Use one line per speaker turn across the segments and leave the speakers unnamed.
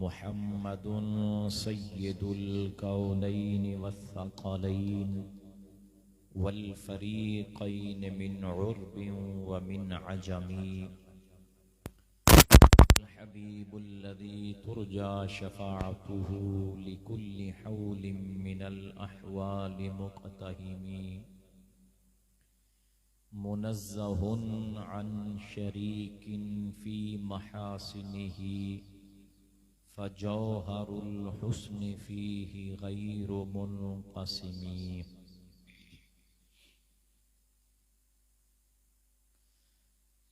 मुहम्मदुन सय्यदुल कौनैन वस्सक़लैन वल फ़रीक़ैन मिन उर्बिन व मिन अजमी हबीबुल्लज़ी तुरजा शफ़ाअतुहु लिकुल्लि हौलिन मिनल अहवालि मुक़तहिमी मुनज़्ज़हुन अन शरीकिन फ़ी महासिनिही फ़जौहरुल हुस्नि फ़ीहि गैरु मुनक़सिमी।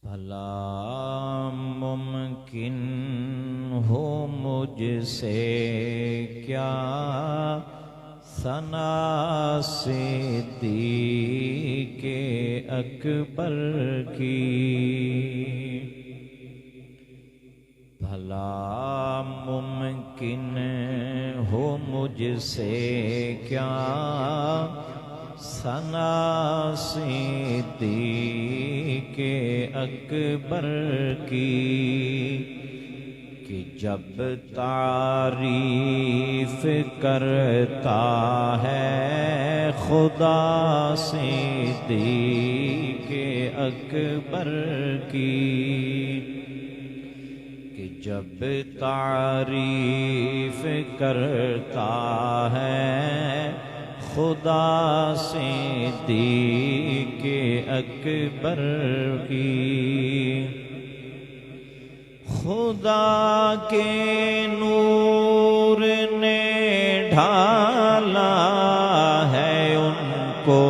भला मुमकिन हो मुझसे क्या सना सिद्दीक़े अकबर की। भला मुमकिन हो मुझसे क्या सना सिद्दीक़े अकबर की कि जब तारीफ करता है खुदा सिद्दीक़े अकबर की कि जब तारीफ करता है खुदा सिद्दीक़े अकबर की। खुदा के नूर ने ढाला है उनको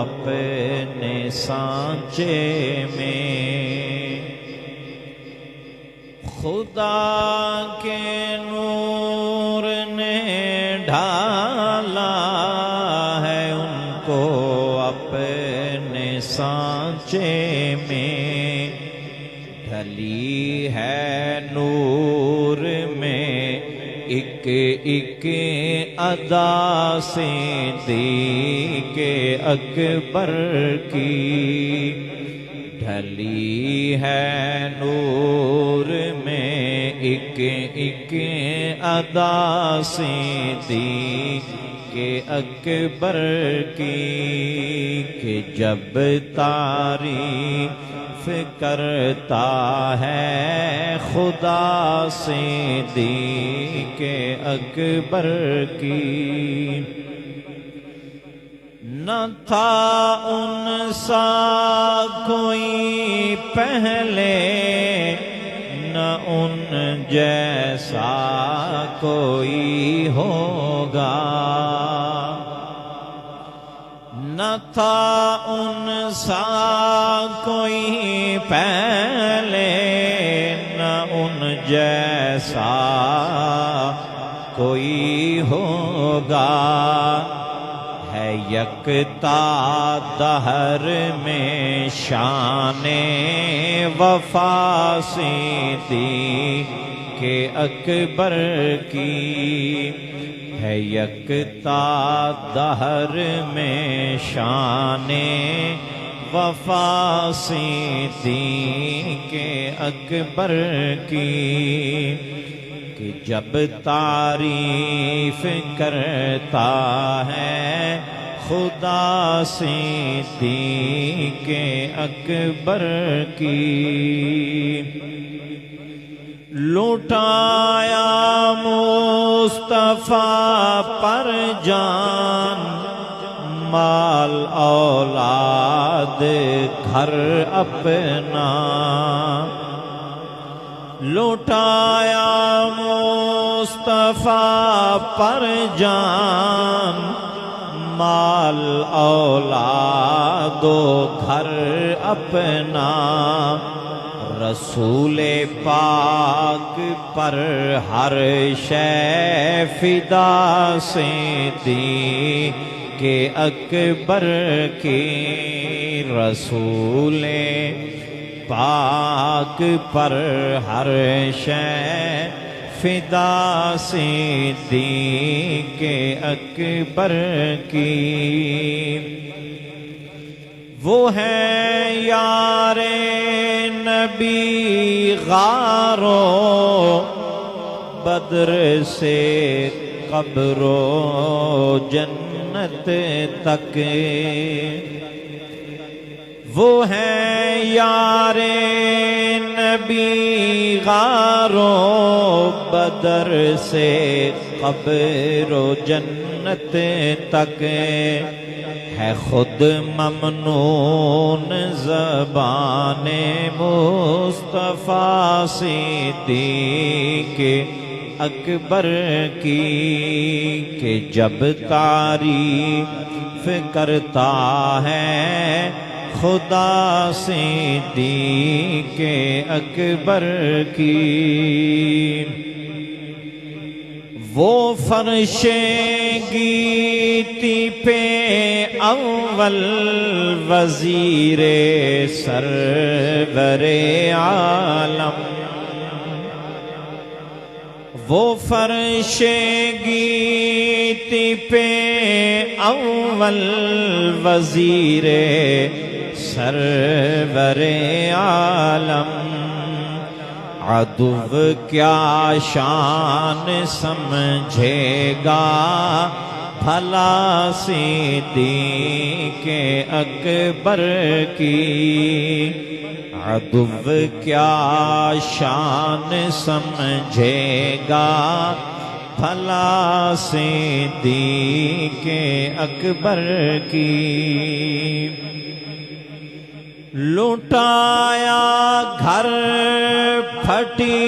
अपने सांचे में। खुदा के नूर ने ढाला है उनको अपने सांचे में। ढली है नूर में एक एक अदा सिद्दीक़े अकबर की। ढली है नूर में एक एक अदा सिद्दीक़े अकबर की कि जब तारीफ करता है खुदा सिद्दीक़े अकबर की। न था उनसा कोई पहले न उन जैसा कोई होगा। न था उनसा कोई पहले न उन जैसा कोई होगा। है यकता दहर में शाने वफा सिद्दीक़े अकबर की। है यकता दहर में शाने वफा सिद्दीक़े अकबर की कि जब तारीफ करता है खुदा सिद्दीक़े अकबर की। लुटाया मुस्तफ़ा पर जान माल औलाद घर अपना। लुटाया मुस्तफ़ा पर जान माल औलादो घर अपना। रसूले पाक पर हर शै फिदा सिद्दीक़े अकबर की। रसूले पाक पर हर शै फिदा सिद्दीक़े अकबर की। वो है यारे नबी गारो बद्र से कब्रो जन्नत तक, वो है यारे नबी गारो बदर से कब्रो जन्नत तक, है खुद ममनून ज़बाने मुस्तफ़ा सिद्दीक़ अकबर की, कि जब तारीफ़ करता है खुदा सिद्दीक़ अकबर की। वो फर्शे गीती पे अव्वल वज़ीरे सरवरे आलम, वो फर्शे गीती पे अव्वल वज़ीरे सरवरे आलम, अदुव क्या शान समझेगा भला सिद्दीक़ अकबर की, अदुव क्या शान समझेगा भला सिद्दीक़ अकबर की। लुटाया घर फटी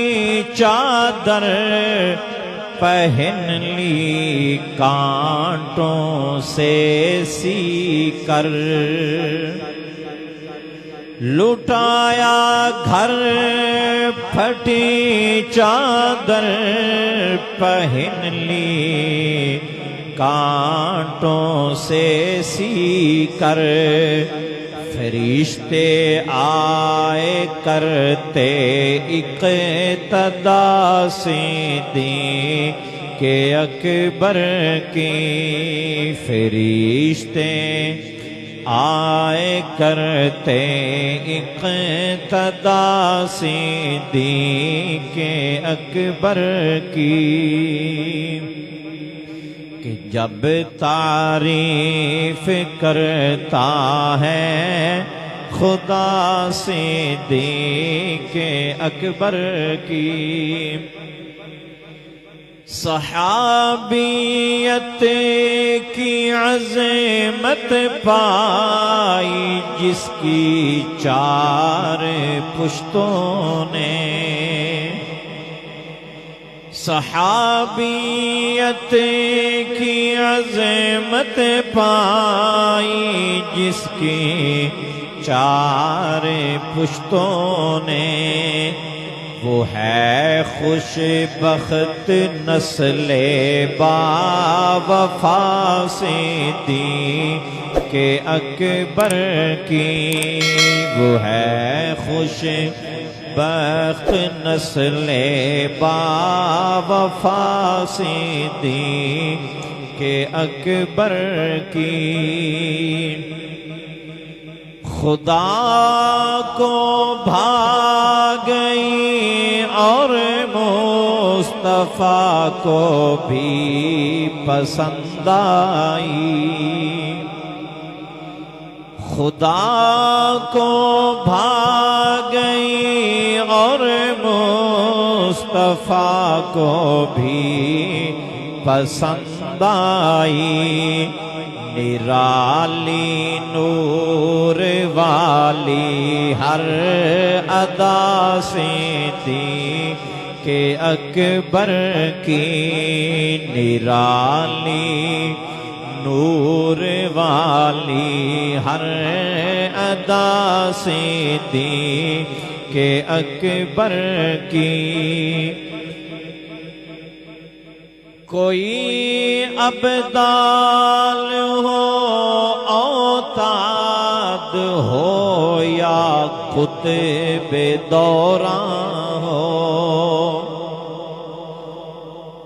चादर पहन ली कांटों से सीकर, लुटाया घर फटी चादर पहन ली कांटों से सीकर, फरिश्ते आए करते इक़्तिदा सिद्दीक़ अकबर की, फरिश्ते आए करते इक़्तिदा सिद्दीक़ अकबर की, कि जब तारीफ़ करता है खुदा सिद्दीक़ अकबर की। सहाबियत की अज़मत पाई जिसकी चार पुश्तों ने, सहाबियत की अज़मत पाई जिसकी चार पुश्तों ने, वो है खुशबख्त नस्ले बावफा सिद्दीक़ अकबर की, वो है खुशबख्त नस्ले बावफा सिद्दीक़ अकबर की। खुदा को भाग गई और मुस्तफ़ा को भी पसंद आई, खुदा को भाग गई और मुस्तफ़ा को भी पसंद आई, निराली नूर वाली हर अदा सिद्दीक़ अकबर की, निराली नूर वाली हर अदा सिद्दीक़ अकबर की। कोई अब्दाल हो औताद हो या कुतुबे दौरान हो,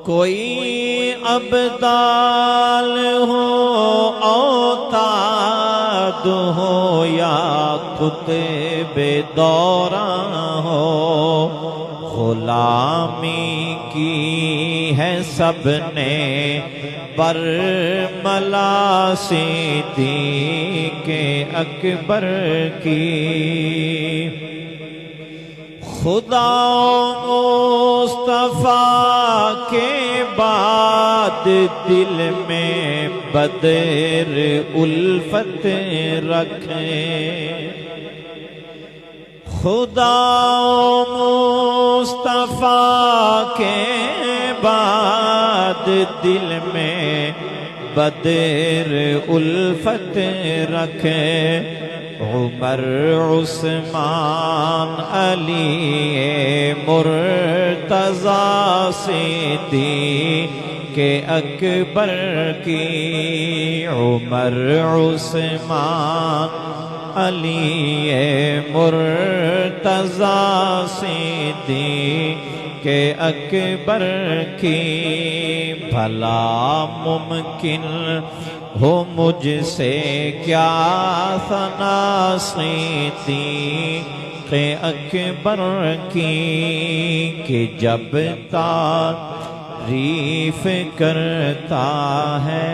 कोई अब्दाल हो औताद हो या कुतुबे दौरान हो, गुलामी की है सबने बरमला सिद्दीक़ अकबर की। खुदा मुस्तफा के बाद दिल में बदर उल्फत रखें। खुदा मुस्तफा के बाद दिल में बदर उल्फत रखें। उमर उस्मान अली मुर्तज़ा सिद्दीक़ अकबर की। उमर उस्मान अली मुर्तज़ा सिद्दीक़ अकबर की। भला मुमकिन हो मुझसे क्या सना सिद्दीक़ अकबर की, कि जब तारीफ करता है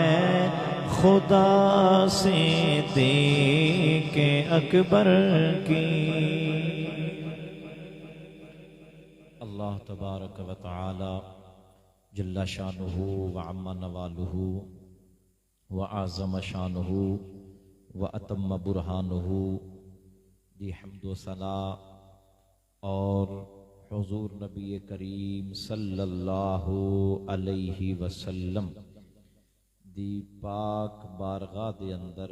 खुदा सिद्दीक़ अकबर की। अल्लाह तबारक व तआला जल्ला शानुहु व अम्मा नवालुहु व आज़म शानुहु व अतम्म बुरहानुहु दी हम्दो सना और हुज़ूर नबी करीम सल्लल्लाहु अलैहि वसल्लम दी पाक बारगाह दे अंदर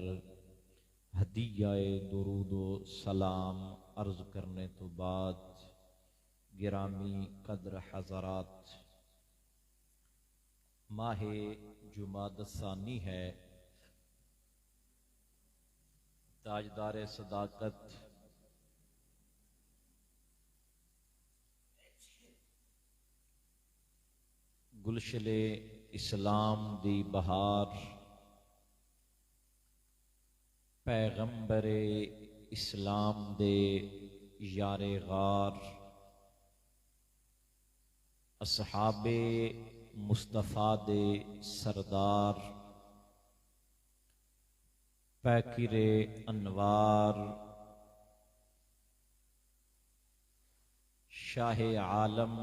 हदीयाए दुरूदो सलाम अर्ज करने तो बाद गिरामी कद्र हज़रात, माहे जुमादसानी है। ताजदार सदाकत गुलशले इस्लाम दी बहार पैगंबरे इस्लाम दे यारे गार असहाबे मुस्तफ़ा दे सरदार पैकिरे अनवार शाहे आलम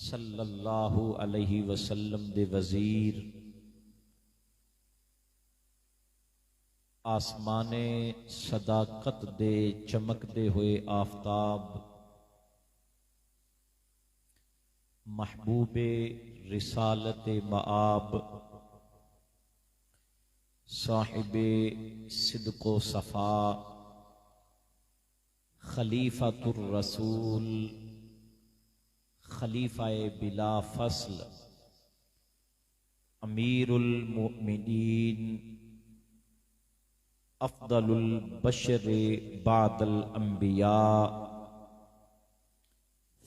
सल्लल्लाहु अलैहि वसल्लम दे वजीर आसमाने सदाकत दे चमकदे हुए आफताब महबूबे रिसालत मआब साहिबे सिद्को सफ़ा खलीफतुर रसूल खलीफाए बिला फसल अमीरुल मुमिनीन अफ़दलुल बशर बादल अंबिया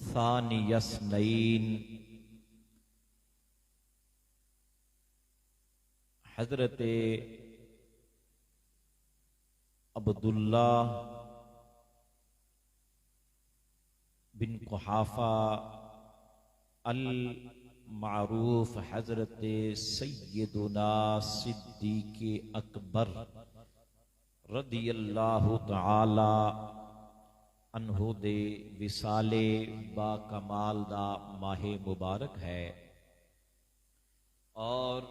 सानियस्नैन हज़रत अब्दुल्ला बिन कुहाफा अल मारूफ हज़रत सय्यदुना सिद्दीक़ अकबर रदियल्लाहु तआला अन्हु दे विसाले बा कमाल दा माहे मुबारक है। और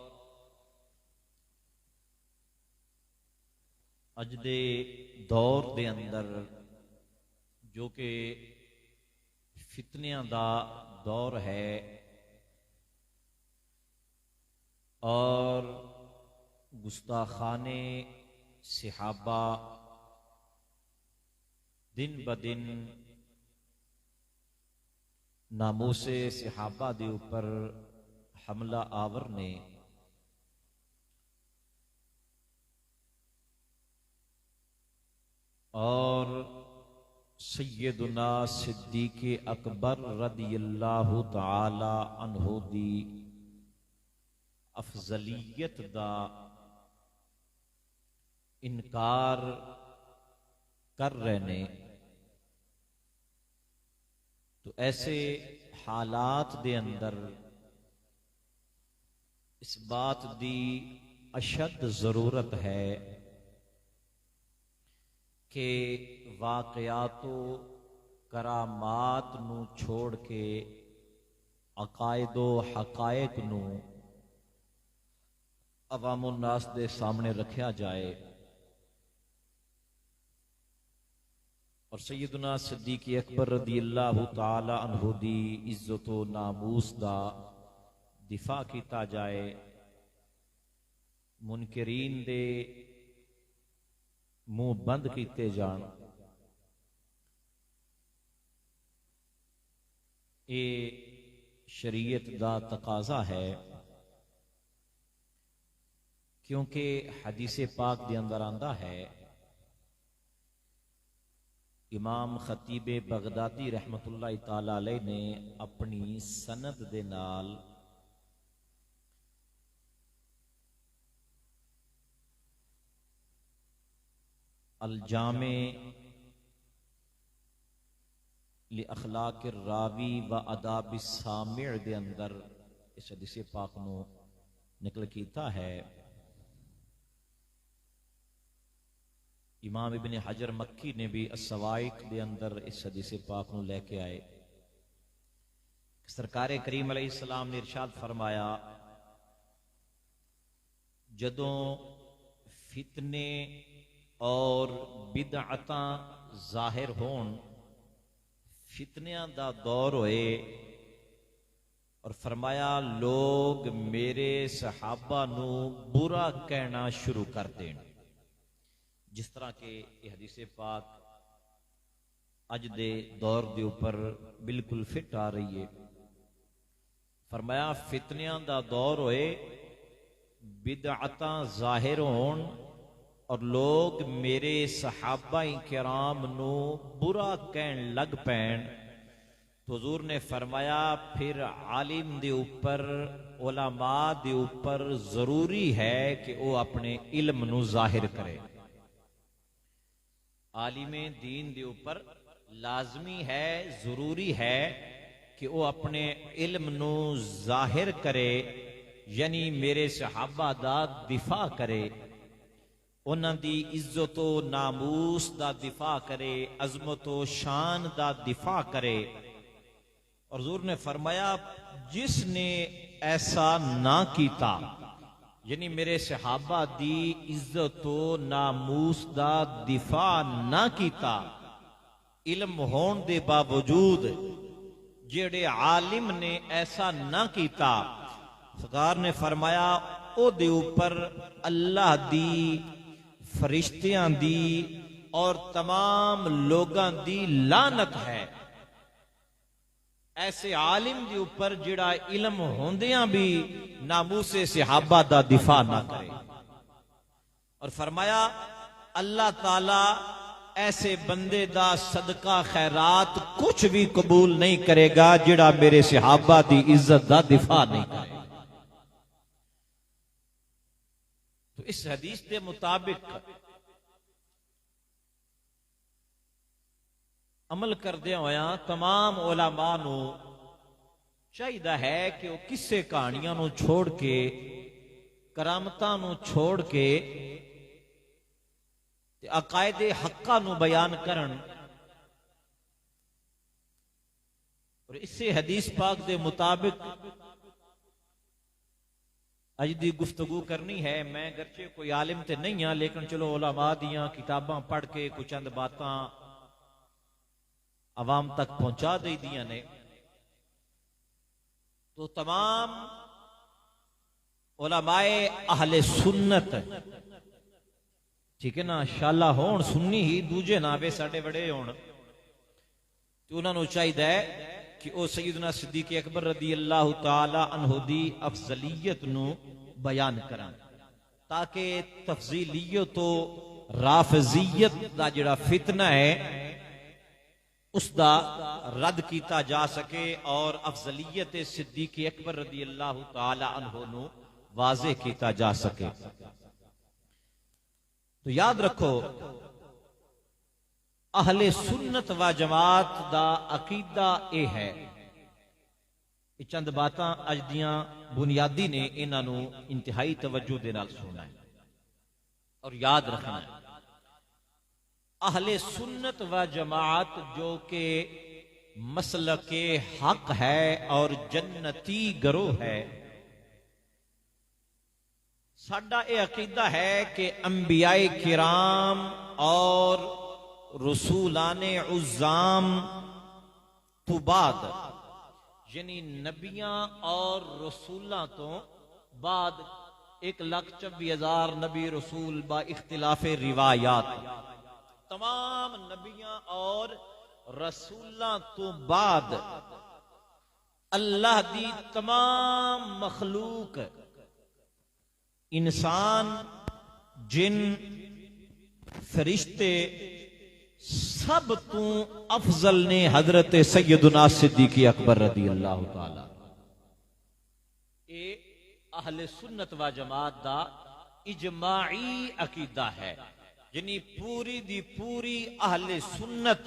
अज दे दौर दे अंदर जो कि फितनियां दा दौर है और गुस्ताखाने सिहाबा दिन ब दिन नामूसे सिहाबा दे ऊपर हमला आवर ने और सैयदुना सिद्दीक़ अकबर रदियल्लाहु तआला अन्हु दी अफजलियत दा इनकार कर रहे ने। तो ऐसे हालात दे अंदर इस बात दी अशद जरूरत है कि वाकयातो करामात नू छोड़ के अकायदो हकायक नू अवामुन नास दे सामने रखा जाए और सैयदना सिद्दीक़ अकबर रदी अल्लाह तआला अन्हु दी इज्जतो नामूस दा दिफा किया जाए, मुनकरीन दे मुंह बंद किए जान। ये शरीयत दा तकाजा है, क्योंकि हदीस पाक दे अंदर आंदा है, इमाम खतीब बगदादी रहमतुल्लाह ताला अलैह ने अपनी सनद दे नाल अल-जामे लि अखलाक रावी व आदाब सामिअ दे अंदर इस हदीस पाक नू निकल कीता है। इमाम इब्न हजर मक्की ने भी अस्सवाइक दे अंदर इस हदीस पाक नू लेके आए। सरकार करीम अलैहिस्सलाम ने इरशाद फरमाया, जदों फितने और बिदअतां जाहिर होन, फितनियां दा दौर होए और फरमाया लोग मेरे सहाबा नू बुरा कहना शुरू कर देन, जिस तरह के ये हदीस पाक अज दे दौर दे ऊपर बिल्कुल फिट आ रही है। फरमाया फितनियां दा दौर होए, बिदअतां जाहिर होन और लोग मेरे सहाबा किराम नू बुरा कहन लग पैन, तो हुजूर ने फरमाया फिर आलिम दे ऊपर, उलमा दे ऊपर जरूरी है कि वो अपने इल्म नू जाहिर करे। आलिमे दीन दे ऊपर लाजमी है, जरूरी है कि वो अपने इल्म नू जाहिर करे, यानी मेरे सहाबा दा दिफा करे, उन्हां दी इज्जतो नामूस दा दिफा करे, अजमतो शान दा दिफा करे। और हुजूर ने फरमाया जिसने ऐसा ना कीता, यानी मेरे सहाबा दी इज्जतो नामूस दा दिफा ना कीता, इल्म होने दे बावजूद जेड़े आलिम ने ऐसा ना कीता, सरकार ने फरमाया ओ दे ऊपर अल्लाह दी, फरिश्तियां दी और तमाम लोगां दी लानत है। ऐसे आलिम दे ऊपर जिहड़ा इल्म होंदियां भी नामूसे सहाबा दा दिफा ना करे। और फरमाया अल्लाह ताला ऐसे बंदे दा सदका खैरात कुछ भी कबूल नहीं करेगा जिहड़ा मेरे सहाबा दी इज्जत दा दिफा नहीं करे। तो इस हदीस के मुताबिक अमल करदे होया तमाम उलमा नू चाहिए है कि वह किस्से कहानियां नू छोड़ के, करामतां नू छोड़ के अकायदे हक्का नू बयान करन। और इसे हदीस पाक के मुताबिक अज दी गुफ्तगू करनी है। मैं गरचे कोई आलिम ते नहीं हाँ, लेकिन चलो उलमा दियां किताबां पढ़ के कुछ चंद बातां अवाम तक पहुंचा दी दियां ने। तो तमाम उलमाए अहले सुन्नत, ठीक है ना, शाला होन सुन्नी ही, दूजे ना वे साडे बड़े होन, तो उन्होंने चाहिए कि वह सैयदना सिद्दीक़ अकबर रदी अल्लाह तआला अन्हु दी अफजलियत नू बयान करन, ताकि तफजीलियत तो राफजियत दा जिहड़ा फितना है उसका रद्द किया जा सके और अफजलियत सिद्दीक़ अकबर रदी अल्लाह तआला अन्हु नू वाज़े किया जा सके। तो याद रखो अहले सुन्नत व जमात दा अकीदा यह है। ये चंद बातां अज दियां बुनियादी ने, इन्हां नूं इंतहाई तवज्जो दे नाल सुनना है और याद रखना है। अहले सुन्नत व जमात जो कि मसलके हक है और जन्नती गरोह है, साडा ये अकीदा है कि अंबियाए किराम और रसूलाने उज़्ज़ाम तो बाद, यानी नबियां और रसूलां तो बाद 1,24,000 नबी रसूल बा इख्तिलाफे रिवायात, तमाम नबियां और रसूलां तो बाद अल्लाह दी तमाम मखलूक, इंसान, जिन, फरिश्ते, सब तू अफजल ने हजरत सैयदुना सिद्दीक़ अकबर रदी अल्लाह ताला। ये अहले सुन्नत व जमात दा इजमाई अकीदा है, यानी पूरी दी पूरी अहले सुन्नत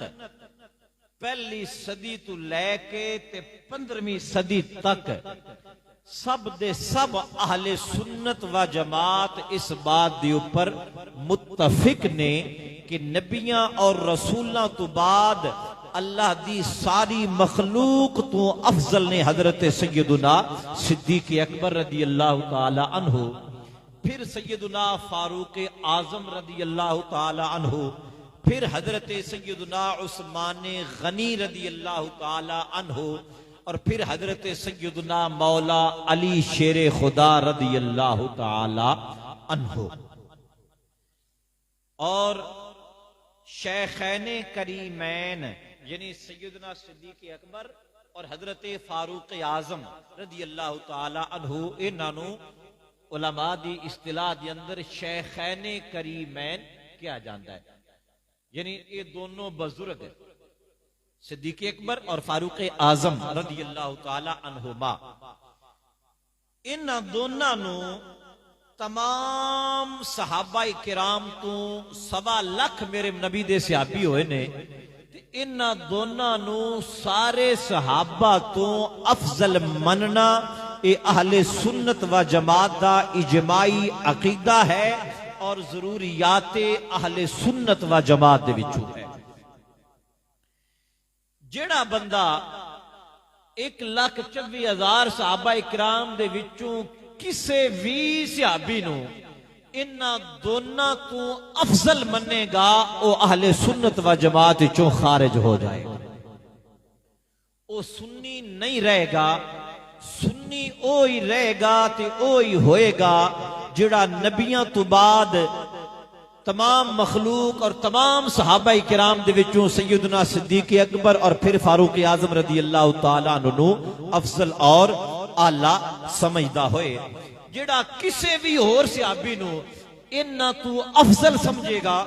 पहली सदी तो लैके 15वीं सदी तक सब दे सब अहले सुन्नत व जमात इस बात के ऊपर मुत्तफिक ने कि नबियां और रसूलां तो बाद अल्लाह दी सारी मखलूक तो अफजल ने हजरत सैयदुना सिद्दीक़ अकबर रदी अल्लाह ताला अन्हु, फिर सैयदुना फारूक आजम रदी अल्लाह ताला अन्हु, फिर हजरत सैयदुना उस्मान गनी रदी अल्लाह ताला अन्हु, और फिर हजरत सैयदुना मौला अली शेर खुदा रदी अल्लाह ताला अन्हु, और शेखैने करीमैन यानी सैयदना सिद्दीक़ अकबर और हजरत फारूक आजम रदी अल्लाह ताला अन्हु, इन्हां उलमा दी इस्तिलाह दे अंदर शेखैने करीमैन किया जाता है। यानी ये दोनों बुजुर्ग सिद्दीक़ अकबर और फारूक आजम रदी अल्लाह ताला अन्हुमा, इन्हां दोनों नूं तमाम सहाबा किराम तो 1.25 लाख मेरे नबी दे सहाबी होए ने, इन्हां दोनों नूं सारे सहाबा तो अफजल मनना ये अहले सुन्नत व जमात दा इजमाई अकीदा है और जरूरियाते अहले सुन्नत व जमात दे विचों है। जेड़ा बंदा 1,24,000 सहाबा इकराम दे विचों किसे भी सहाबी नूं इन्हां दोनों तो अफजल मनेगा, वो अहले सुन्नत व जमात चों खारिज हो जाएगा। वो सुन्नी नहीं रहेगा, सुन्नी ओ ही रहेगा ते ओ ही होएगा जिहड़ा नबियां तो बाद तमाम मखलूक और तमाम सहाबा किराम दे विचों सैयदना सिद्दीक़ अकबर और फिर फारूक आजम रदी अल्लाह ताला अन्हु अफजल और आला समझदा होए। जेड़ा किसे भी होर सहाबी नूं इन्हां तू अफजल समझेगा,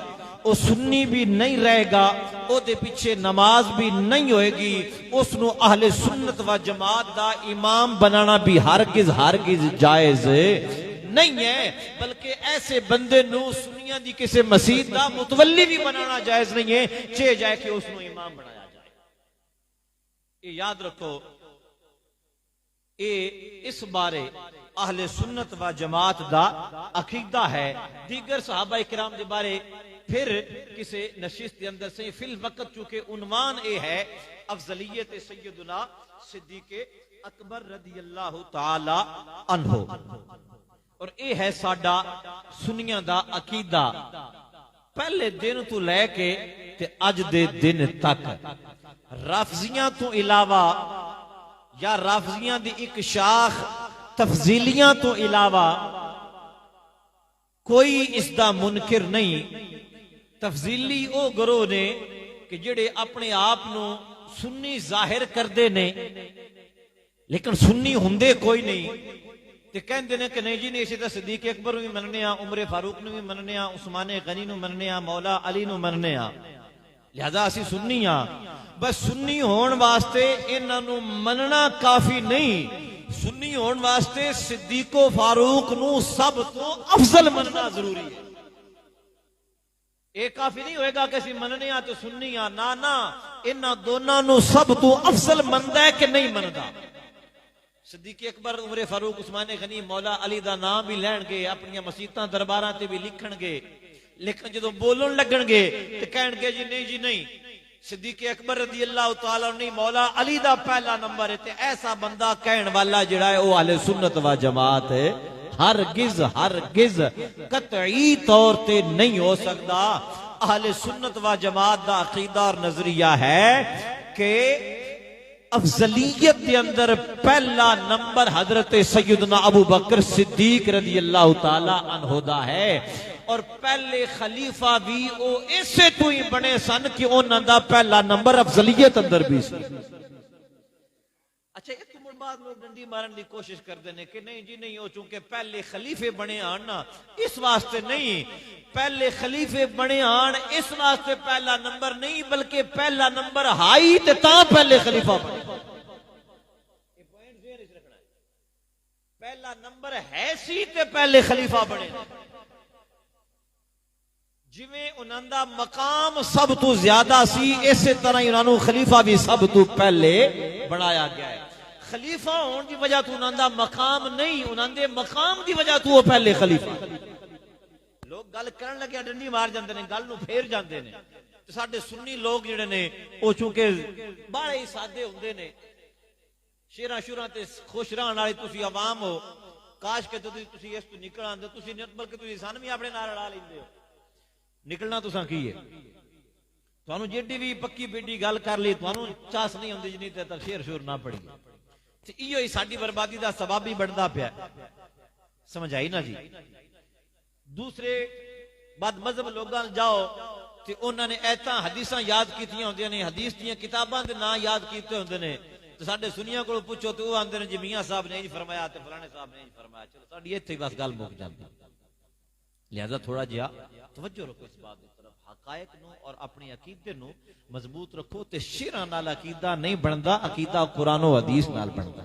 वो सुन्नी भी नहीं रहेगा, ओदे पीछे नमाज भी नहीं होएगी, उसनू अहले सुन्नत व जमात दा इमाम बनाना भी हरगिज जायज नहीं है, बल्कि ऐसे बंदे नू सुन्नियां दी किसी मस्जिद दा मुतवल्ली भी बनाना जायज नहीं है, चे जाए कि उसनू इमाम बनाया जाए। ये याद रखो, ये इस बारे अहले सुन्नत व जमात दा अकीदा है। दीगर सहाबा इकराम दे बारे फिर किसी नशिस्त के अंदर से फिल वक्त चूंकि उन्वान ये है अफजलियत सैयदना सिद्दीक़ अकबर रदी अल्लाह ताला अन्हु, और ये है साडा सुन्नियां दा अकीदा पहले दिन तो लैके ते अज दे दिन तक। राफजियां तो इलावा या राफजियां दी एक शाख तफजीलियां तो इलावा कोई इसदा मुनकिर नहीं। तफजीली ओ गरोह ने कि जेड़े अपने आप नू सुन्नी जाहिर करते ने लेकिन सुन्नी हुंदे कोई नहीं, ते कहंदे ने कि नहीं जी नहीं, इसे सिद्दीक़ अकबर नूं भी मनने आ, उमर फारूक नूं भी मनने आ, उस्मान गनी नूं मनने आ, मौला अली नूं मनने आ, लिहाजा असी सुन्नी आ। बस सुन्नी होने वास्ते इन्हां नूं मनना काफी नहीं, सुन्नी होने वास्ते सिद्दीको फारूक नूं सब तो अफजल मनना जरूरी है। ਇਹ ਕਾਫੀ ਨਹੀਂ ਹੋਏਗਾ ਕਿ ਅਸੀਂ ਮੰਨਨੇ ਆ ਤੇ ਸੁਣਨੀ ਆ, ਨਾ ਨਾ, ਇਹਨਾਂ ਦੋਨਾਂ ਨੂੰ ਸਭ ਤੋਂ ਅਫਜ਼ਲ ਮੰਨਦਾ ਹੈ ਕਿ ਨਹੀਂ ਮੰਨਦਾ। सिद्दीक़ अकबर, उमर फारूक, उस्मान गनी, मौला अली दा नाम भी लैणगे, अपनी मसीतां दरबारां ते भी लिखणगे, लेकिन जदों बोलन लगणगे ते कहणगे जी नहीं जी नहीं, सिद्दीक़ अकबर रज़ी अल्लाह तआला नहीं, मौला अली दा पहला नंबर है। ते ऐसा बंदा कहण वाला जिहड़ा है वो अहले सुन्नत व जमात है हरगिज कतई तौर ते नहीं हो सकदा। अहले सुन्नत व जमात दा अकीदा और नजरिया है कि अफजलियत के अंदर पहला नंबर हजरत सैयदना अबू बकर सिद्दीक रज़ी अल्लाह तआला अन्हु दा है। और पहले खलीफा भी वो इसे तो ही बने सन कि उन्हां दा पहला नंबर अफजलियत अंदर भी सी। अच्छा, एक बाद लोग डंडी मारन की कोशिश करते हैं कि नहीं जी नहीं, हो चूंकि पहले खलीफे बने आन ना, इस वास्ते नहीं, पहले खलीफे बने आन इस वास्ते पहला नंबर नहीं, बल्कि पहला नंबर हाई ते तां पहले खलीफा बने। पहला नंबर है सी ते पहले खलीफा बने। जिवें उन्हां दा मकाम सब तो ज्यादा सी, इसे तरह ही उन्होंने खलीफा भी सब तो पहले बनाया गया है। खलीफा होने की वजह तो उन्होंने मकाम नहीं, उन्होंने मकाम की वजह तो वो पहले खलीफा। लोग गल करन लगे डंडी मार जाते हैं, गल नूं फेर जाते हैं। तो साडे सुन्नी लोग जिहड़े ने वो चूंकि बड़े ही सादे हुंदे ने, शेरां शुरां ते खुश रहण वाले तुसीं अवाम हो, काश के तुसीं इस तो निकल आंदे, तुसीं बल्कि तुसीं सन भी अपने नाल रला लैंदे हो। निकलना तुसां की है, तुहानूं जिहड़ी भी पक्की बिड्डी गल कर ली तुहानूं चास नहीं हुंदी जिन्नी ते शेर शूर ना पड़ी। इहो ही साडी बर्बादी का सबब ही बनता पाया। समझ आई ना जी। दूसरे बद मजहब लोगों जाओ तो उन्होंने ऐतां हदीसां याद कीतियां होंदियां ने, हदीस दीयां किताबां दे नाम याद कीते होंदे ने। तो साडे सुनियां कोलों पुछो तो वो आंदे ने जी मियां साहब ने इंज फरमाया ते फलाने साहब ने इंज फरमाया। चलो साडी इत्थे बस गल मुक जांदी। लिहाजा थोड़ा जिहा तवज्जो रखो इस बात की तरफ, हकायक नूं और अपने अकीदे नूं मजबूत रखो। ते शेरां नाल अकीदा नहीं बनदा, अकीदा कुरान और हदीस नाल बनदा।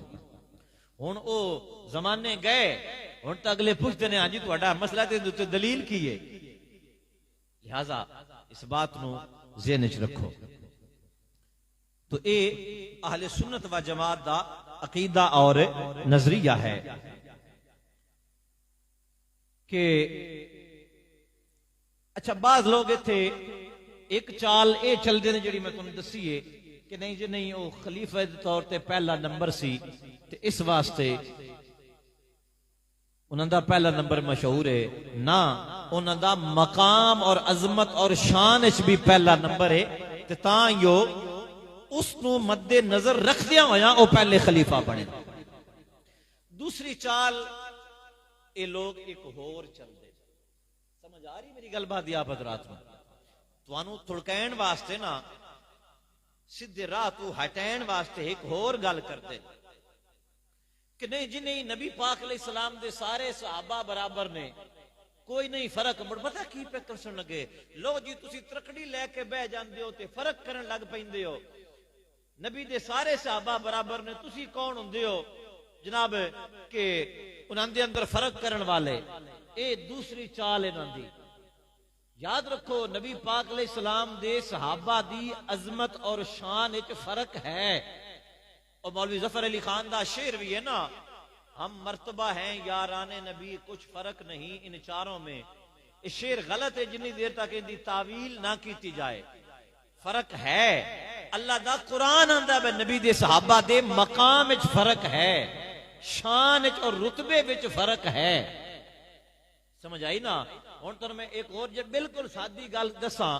हुण ओ जमाने गए, हुण तो अगले पुछदे ने हां जी तुहाडा मसला ते उत्ते दलील की है। लिहाजा इस बात नूं ज़हन च रखो। तो ये अहले सुन्नत व जमात दा अकीदा और नजरिया है कि अच्छा बाज लोग इत्थे एक चाल ये चलते हैं जी मैं तुहानूं दसी है कि नहीं जी नहीं, वो खलीफे के तौर पर पहला नंबर सी ते इस वास्ते उन्हां दा पहला नंबर मशहूर है ना, उन्हां दा मकाम और अजमत और शान च भी पहला नंबर है। ते तां यो उसनूं मद्दे नजर रखदियां होया वो पहले खलीफा बने। दूसरी चाल ये लोग एक होर चलते, समझ आ रही मेरी गलबात आप हजरात में? तुहानूं थुड़कैण वास्ते ना, सीधे राह तू हटैण वास्ते एक होर गल करते कि नहीं जी नहीं, नबी पाक अलैहिस्सलाम दे सारे सहाबा बराबर ने, कोई नहीं फर्क। पता की पे करन लगे, लो जी तुसी तरकड़ी लैके बह जांदे हो ते फर्क करन लग पैंदे हो। नबी दे सारे सहाबा बराबर ने, तुसी कौन हुंदे हो जनाब के उन्हां दे अंदर फर्क करन वाले। ये दूसरी चाल इन्हां दी। याद रखो नबी पाक अलैहिस्सलाम दे सहाबा दी अजमत और शान विच फर्क है। और मौलवी जफर अली खान दा शेर भी है ना, हम मर्तबा हैं याराने नबी, कुछ फर्क नहीं इन चारों में। ये शेर गलत है जितनी देर तक इनकी तावील ना की जाए। फर्क है, अल्लाह दा कुरान आंदा है नबी दे सहाबा दे मकाम विच फर्क है, शान विच और रुतबे विच फर्क है। समझ आई ना? हुण तुहानूं मैं एक और जे बिल्कुल सादी गल दसां,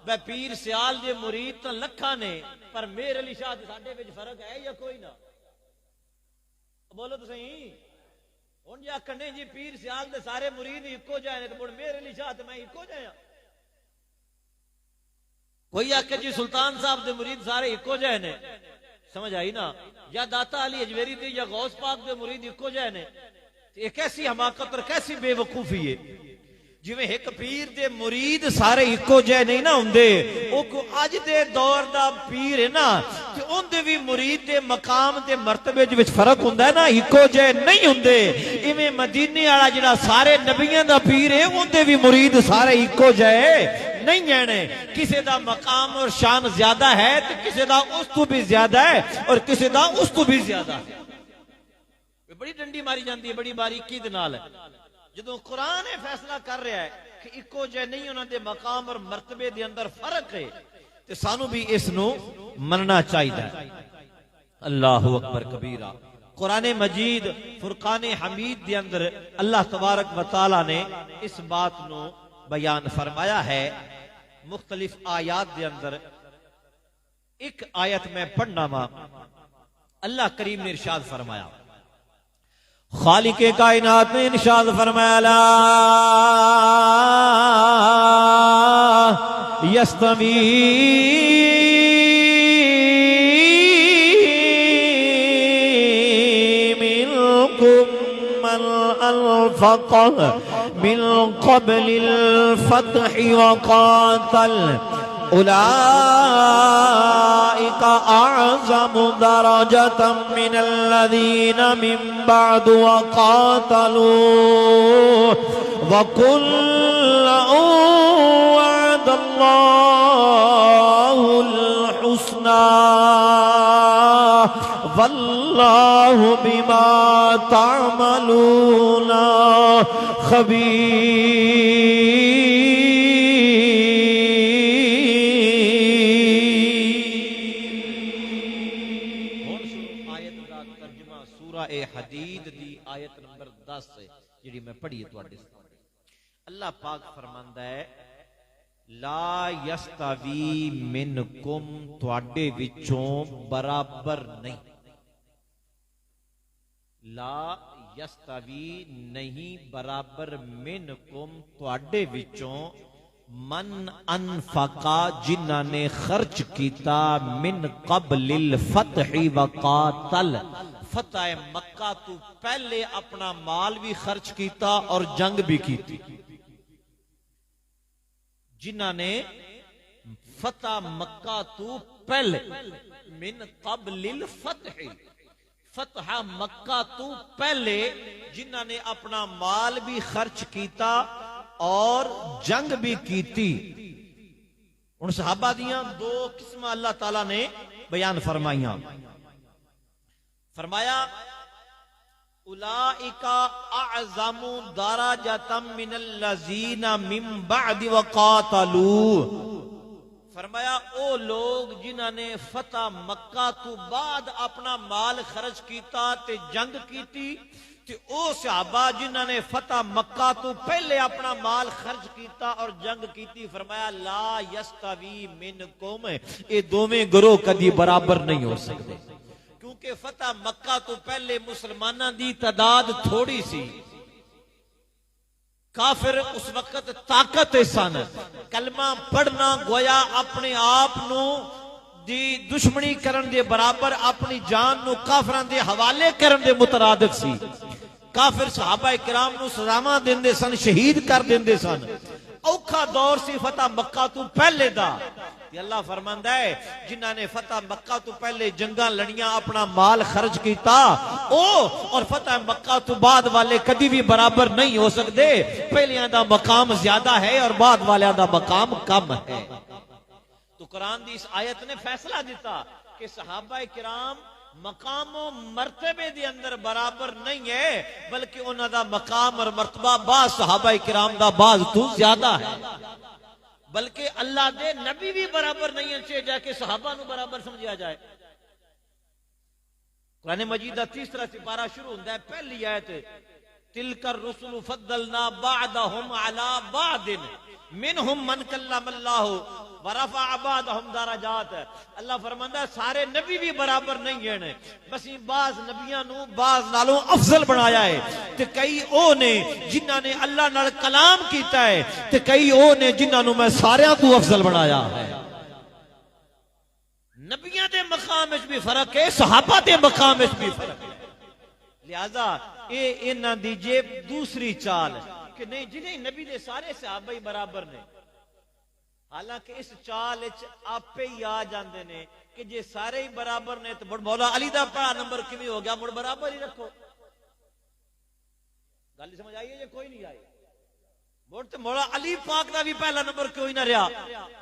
मैं पीर सियाल दे मुरीद तां लखां ने, पर मेर अली शाह दे साडे विच फर्क है या कोई ना? बोलो तो सही। हुण जे आखणे जी पीर सियाल दे सारे मुरीद इक्को जाए ने, तो मुड़ मेर अली शाह ते मैं इक्को जाया। कोई आखे जी सुल्तान साहब दे मुरीद सारे इक्को जाए ने, समझ आई ना? या दाता अली अजमेरी दे या गौस पाक दे मुरीद इक्को जाए ने। ये कैसी हमाकत और कैसी बेवकूफी है। जिवें एक पीर दे मुरीद सारे इक्को जै नहीं ना हुंदे, अज दे दौर दा पीर है ना, ते उहदे भी मुरीद दे मकाम ते मर्तबे विच फर्क हुंदा है ना, इक्को जै नहीं हुंदे। इवें मदीने वाला जिहड़ा सारे नबियां दा पीर है, उहदे भी मुरीद सारे इक्को जै नहीं है। किसी का मकाम और शान ज्यादा है तो किसी का उस तो भी ज्यादा है और किसी का उस तो भी ज्यादा है। बड़ी डंडी मारी जाती है बड़ी बारीकी दे नाल। जो कुरान फैसला कर रहा है कि इको जे नहीं उन्होंने मकाम और मरतबे के अंदर फर्क है तो सानू भी इसनू मनना चाहिए। अल्लाह अकबर कबीरा। कुरान मजीद फुरकान हमीद के अंदर अल्लाह तबारक व तआला ने इस बात नो बयान फरमाया है मुख्तलिफ आयात के अंदर। एक आयत में पढ़ना वा, अल्लाह करीम ने इरशाद फरमाया, खालिके कायनात ने इरशाद फरमाया, ला यस्तवी अनफक़ मिन क़ब्लिल फ़त्हि वक़ातल उलाइका अअज़मु दरजतम मिनल्लज़ीना मिन बअद वक़ातलू वकुल्लन वअदल्लाहुल हुस्ना वल्लाहु बिमा तामलूना खबीर। आयत का तर्जुमा सूरा ए हदीद दी आयत नंबर 10 जिहड़ी मैं पढ़ी है तुहाडे सामने। अल्लाह पाक फरमांदा है, ला यस्तवी मिनकुम, तुहाडे विचों बराबर नहीं। ला यस्तवी नहीं बराबर मिनकुम, तुहाडे विचों मन अनफका, जिन्हां ने खर्च किया, मिन क़ब्लिल फ़त्हि वक़ातल, फतह मक्का तो पहले अपना माल भी खर्च किया और जंग भी की। जिन्हां ने फतह मक्का तो पहले, मिन क़ब्लिल फ़त्हि, फतह मक्का तो पहले जिन्हां ने अपना माल भी खर्च किया और जंग भी की। उन सहाबा दियां दो किस्म अल्लाह ताला ने बयान फरमाइया। फरमाया, उलाइका अअज़मु दरजतम मिनल्लज़ीना मिन बअद वक़ातलू। फरमाया, ओ लोग जिन्हां ने फतह मक्का तो बाद अपना माल खर्च किया ते जंग की, ते ओ सहाबा जिन्हां ने फतह मक्का तो पहले अपना माल खर्च किया और जंग की। फरमाया, ला यस्तवी मिनकुम, ये दोवें गिरोह कदी बराबर नहीं हो सकते, क्योंकि फतह मक्का तो पहले मुसलमाना दी तादाद थोड़ी सी, काफिर उस वक्त ताकत सन, कलमा पढ़ना गोया अपने आप दी दुश्मनी करन दे बराबर, अपनी जान नु काफिरां दे हवाले करन दे मुतरादिफ सी। काफिर सहाबा किराम नु सजावां देंदे सन, शहीद कर देंदे सन। औखा दौर सी फतह मक्का तो पहले दा। अल्लाह फरमांदा है, जिन्हां ने फतह मक्का तो पहले जंगा लड़ियां, अपना माल खर्च किया, ओ और फतह मक्का तो बाद वाले कभी भी बराबर नहीं हो सकते। पहलियां दा मकाम ज्यादा है और बाद वालियां दा मकाम कम है। तो कुरान दी इस आयत ने फैसला दिता कि सहाबा किराम मकाम और मर्तबे दे अंदर बराबर नहीं है, बल्कि उन्हां दा मकाम और मर्तबा बाज सहाबा किराम दा बाज तो ज्यादा है। बल्कि अल्लाह दे नबी भी बराबर नहीं है, जाके सहाबा नु बराबर समझा जाए। कुरान मजीद का तीसरा सिपारा शुरू होता है, पहली आयत, तिलकर रुसुल फद्दलना बादहुम अला बादिन मिनहुम मन कल्लमल्लाहु व रफअ बादहुम दरजात। अल्लाह फरमांदा है, सारे नबी भी बराबर नहीं है, बस बाज नबियां नु बाज नालों अफजल बनाया है। ते कई ओ ने जिन्हां ने अल्लाह नाल कलाम कीता है, ते कई ओ ने जिन्हां नु मैं सारियां तू अफजल बनाया है। नबियां दे मकाम विच भी फर्क है, सहाबा दे मकाम विच भी फर्क है। लिहाजा ये इन्हां दी जे दूसरी चाल कि नहीं जी नहीं, नबी दे सारे सहाबा ही बराबर ने। हालांकि इस चाल आपे ही आ जाते ने कि जे सारे ही बराबर ने तो मौला अली दा पड़ा नंबर किवें हो गया, मुड़ बराबर ही रखो। गल समझ आई है जे कोई नहीं आई? मुड़ तो मौला अली पाक का भी पहला नंबर क्यों ही ना रहा,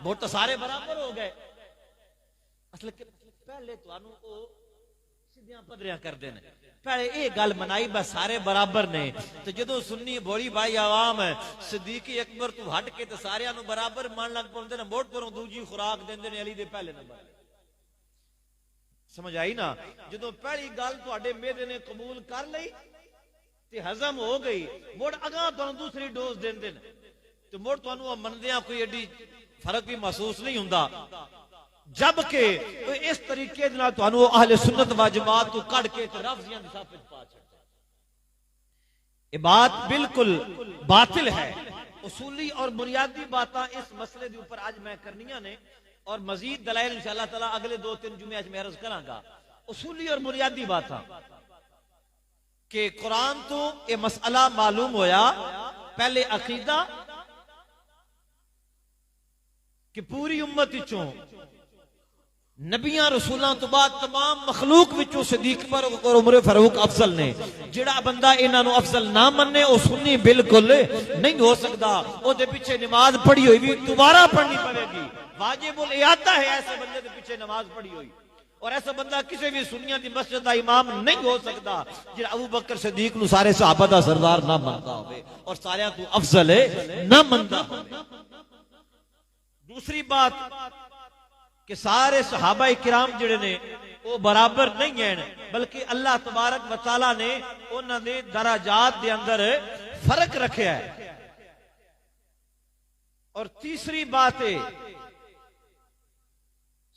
मुड़ तो सारे बराबर हो गए। असल पहले सीधियां पदरियां करते हैं, पहले ये गल मनाई बस सारे बराबर ने, तो जो सुन्नी बोली भाई आवाम है सिद्दीकी अकबर तू हट के तो सारियां नू बराबर मान लग पाते हैं, वोट करो दूजी खुराक देंदे ने अली दे पहले नंबर। समझ आई ना, जो पहली गल तुहाडे मेदे ने कबूल कर ली ते हजम हो गई, मुड़ अगा तुहानू दूसरी डोज देंदे ने, तो मुड़ तुहानू मनदियां कोई एडी फर्क भी महसूस नहीं हुंदा। जबकि इस तरीके अहले सुन्नत व जमात को कढ़ के रफ्जियां दी साफ पा छड्डे, ये बात बिल्कुल बातिल है। उसूली और बुनियादी बातें इस मसले के ऊपर आज मैं करनिया ने, और मजीद दलाइल इंशाअल्लाह ताला अगले 2-3 जुमे में अर्ज करांगा। उसूली और बुनियादी बातें कि कुरान तो ये मसला मालूम होया, पहले अकीदा कि पूरी उम्मत विचों नबियां रसूलां तो बाद तमाम मखलूक विचों सिद्दीक पर और उमर फारूक अफजल ने, जिहड़ा बंदा इन्हां नूं अफजल ना मन्ने वो सुन्नी बिल्कुल नहीं हो सकता। ओदे पीछे नमाज पढ़ी हुई भी दोबारा पढ़नी पड़ेगी, वाजिबुल इयादा है ऐसे बंदे के पीछे नमाज पढ़ी हुई, और ऐसा बंदा किसी भी सुन्नियां दी मस्जिद का इमाम नहीं हो सकता जिहड़ा अबू बकर सिद्दीक नूं सारे सहाबा दा सरदार ना मनदा होवे और सारियां तों अफजल ना मनदा होवे। दूसरी बात कि सारे सहाबा किराम जिहड़े ने वो बराबर नहीं हैं, बल्कि अल्लाह तबारक व तआला ने उन्हां दे दराजात दे अंदर फर्क रखा है। और तीसरी बात है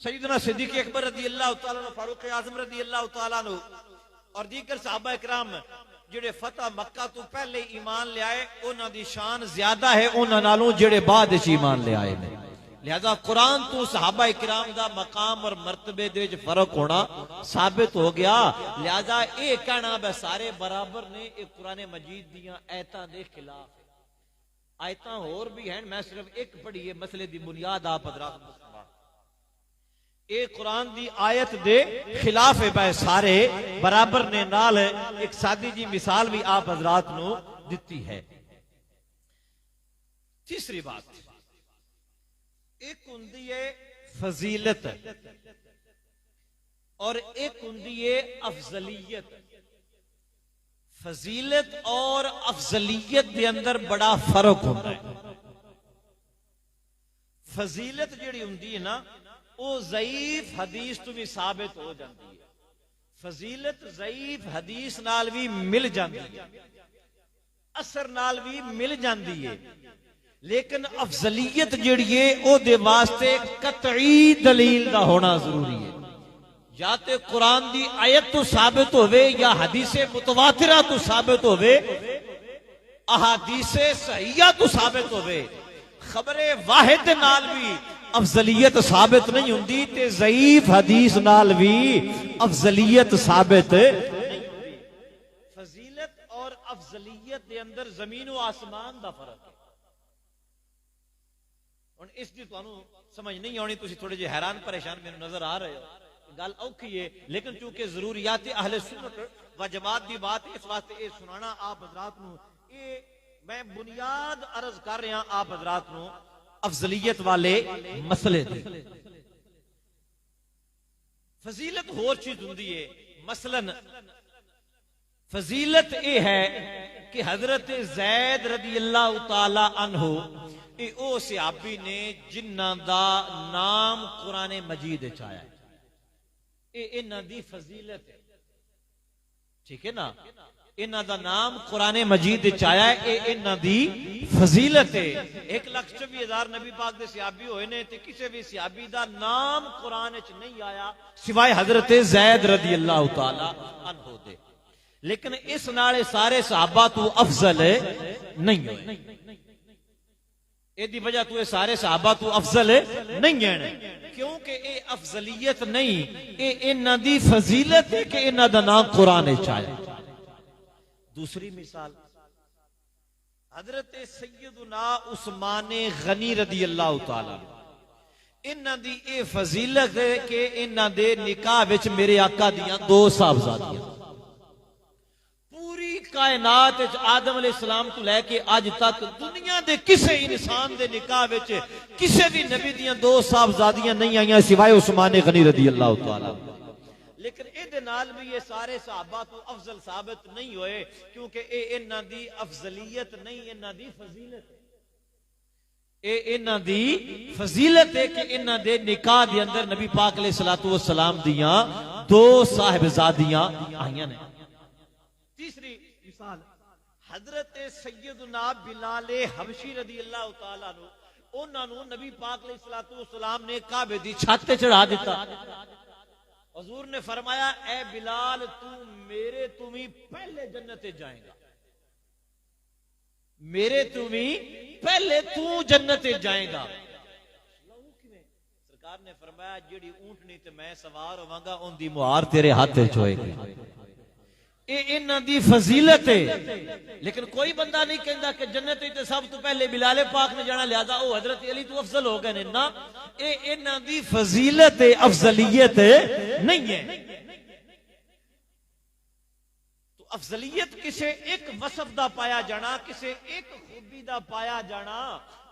सैयदना सिद्दीक अकबर रज़ी अल्लाह तआला अन्हु, फारूक आज़म रज़ी अल्लाह तआला अन्हु और दीगर सहाबा किराम जिहड़े फतह मक्का तो पहले ईमान ले आए, उन्हां दी शान ज्यादा है उन्हां नालों जिहड़े बाद विच ईमान ले आए ने। लिहाजा कुरान तो सहाबा किराम दा मकाम और मर्तबे दे विच फर्क होना साबित हो गया। लिहाजा ये कहना बै सारे बराबर ने, ये कुरान मजीद दियां आयतां दे खिलाफ है। आयतां होर भी हैं, मैं सिर्फ एक पढ़ी है मसले दी बुनियाद आप हज़रात ये कुरान दी आयत दे खिलाफ है बै सारे बराबर ने। नाल एक सादी जी मिसाल भी आप हज़रात नू दिती है। तीसरी बात, एक हुंदी है फजीलत और एक हुंदी है अफजलियत। फजीलत और अफजलियत के अंदर बड़ा फर्क होता है। फजीलत जिहड़ी हुंदी है ना वो ज़ईफ हदीस तो भी साबित हो जाती है। फजीलत ज़ईफ हदीस नाल भी मिल जाती है, असर नाल भी मिल जाती है, लेकिन अफजलियत जिहड़ी है ओदे वास्ते कतई दलील दा होना जरूरी है। या तो कुरान दी आयत तो साबित होवे या हदीसे मुतवातिरा तो साबित होवे, अहादीसे सहीहा तो साबित होवे। खबरे वाहिद नाल भी अफजलियत साबित नहीं हुंदी ते ज़ईफ हदीस नाल भी अफजलियत साबित नहीं हुंदी। फजीलत और अफजलियत के अंदर जमीन व आसमान दा फर्क है। इसकी समझ नहीं आनी, तुम थोड़े जे हैरान परेशान मेरे नजर आ रहे हो, गल औखी है, लेकिन चूंकि जरूरियात अहले सुन्नत व जमात की बात इस वास्ते ये सुनाना आप हजरात नूं, ये मैं बुनियाद अर्ज कर रहा आप हजरात नूं अफजलियत वाले मसले दी। फजीलत होर चीज हुंदी है, मसलन फजीलत ये है कि हजरत ज़ैद रज़ी अल्लाह तआला अन्हु ये ओ सहाबी ने जिन्हां दा नाम कुरान मजीद विच आया है, ये इन्हां दी फजीलत है। ठीक है ना, इन्हां दा नाम कुरान मजीद विच आया है, ये इन्हां दी फजीलत है। 1,24,000 नबी पाक दे सहाबी होए ने ते किसी भी सहाबी दा नाम कुरान विच नहीं आया सिवाय हजरत ज़ैद रज़ी अल्लाह तआला अन्हु दे। लेकिन इस नाले सारे सहाबा तू अफजल नहीं है, एदी वजह तू सारे सहाबा तू अफजल नहीं है, क्योंकि ये अफजलियत नहीं, ये इन्हां दी फजीलत है कि इन्हां दा नाम कुरान विच आया। दूसरी मिसाल हजरत सैयदना उस्मान गनी रज़ी अल्लाह तआला, इन्हां दी ये फजीलत है कि इन्हां दे निकाह विच मेरे आका दियां 2 साहबजादियां, पूरी कायनात आदम अलैहिस्सलाम तो लैके अज तक दुनिया के किसी इंसान के निकाह विच किसी भी नबी दियां दो साहबजादियां नहीं आईयां सिवाय उस्मान गनी रदी अल्लाह तआला। लेकिन ये नाल भी ये सारे सहाबा तो अफजल साबित नहीं होए, क्योंकि ये इन्हां दी अफजलियत नहीं, इन्हां दी फजीलत है। ये इन्हां दी फजीलत है कि इन्हां दे निकाह दे अंदर नबी पाक अलैहिस्सलातु वस्सलाम दियां दो साहिबजादियां आईयां ने। तीसरी मिसाल हजरत सैयदना बिलाल हबशी रदी अल्लाह तआला नु, उन्हां नु नबी पाक अलैहिस्सलातु वस्सलाम ने काबे दी छत ते चढ़ा दिता। हुजूर ने फरमाया, ए बिलाल तू मेरे तुमी पहले जन्नत जाएगा, मेरे तुमी पहले तू जन्नत जाएगा। सरकार ने फरमाया, जेड़ी ऊंटनी ते मैं सवार होवांगा उनदी मुहार तेरे हाथ च होएगी। ये इन्हां दी फजीलत है। लेकिन कोई बंदा नहीं कहता कि जन्नत ते सब तो पहले बिलाल पाक ने जाना, लिहाजा वो हजरत अली तो अफजल हो गए ने ना। ये इन्हां दी फजीलत है, अफजलियत नहीं है। तो अफजलियत किसी एक वसफ दा पाया जाना, किसी एक खूबी दा पाया जाना,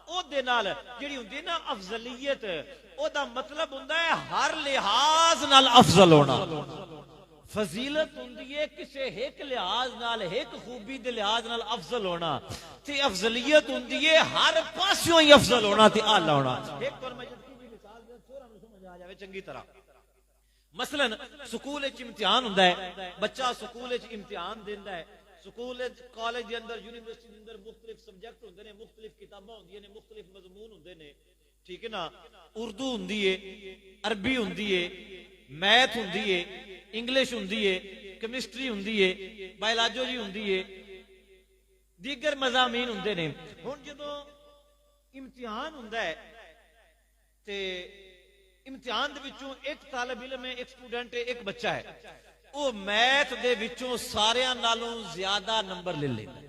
ओदे नाल जिहड़ी हुंदी ना अफजलियत, ओदा मतलब हुंदा है हर लिहाज नाल अफजल होना। फजीलत हुंदी है किसी एक लिहाज नाल, एक खूबी दे लिहाज नाल अफजल होना, ते अफजलियत हुंदी है हर पासों ही अफजल होना ते आला होना। एक बार मैं जल्दी मिसाल दे थोड़ा नु समझ आ जावे चंगी तरह। मसलन स्कूल विच इम्तिहान हुंदा है, बच्चा स्कूल विच इम्तिहान दिंदा है। स्कूल कॉलेज के अंदर यूनिवर्सिटी के अंदर मुख्तलिफ सब्जेक्ट होंदे ने, मुख्तलिफ किताबां होंदियां ने, मुख्तलिफ मजमून होंदे ने, ठीक है ना। उर्दू हुंदी है, अरबी हुंदी है, मैथ हुंदी है, इंग्लिश हुंदी है, केमिस्ट्री हुंदी है, बायोलॉजी हुंदी है, दीगर मज़ामीन हुंदे ने। हुण जदों इम्तिहान हुंदा है ते इम्तिहान दे विचों एक तालिब इल्म है, एक स्टूडेंट है, एक बच्चा है, वो मैथ दे विचों सारियां नालों ज्यादा नंबर ले लेंदा।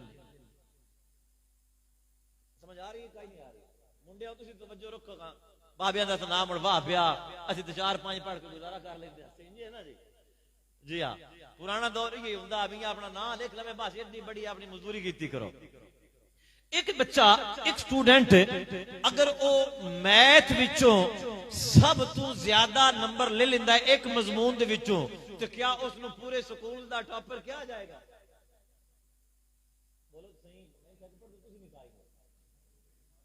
समझ आ रही है कहीं नहीं आ रही? मुंडिया तुसीं तवज्जो रखो, बाबियां दा नाम मुड़ वाह पिया, असं तो 4-5 पढ़ के गुजारा कर लेंदे है ना जी। जी हाँ, पुराना दौर ये हुंदा भी अपना नाम लिख लवे, बस इतनी बड़ी अपनी मजदूरी कीती करो। एक बच्चा, एक स्टूडेंट अगर वो मैथ विचों सब तो ज्यादा नंबर ले लेंदा है एक मजमून दे विचों, तो क्या उसनु पूरे स्कूल दा टॉपर क्या जाएगा? बोलो सही नहीं सकते तो तुसी नहीं खाएंगे।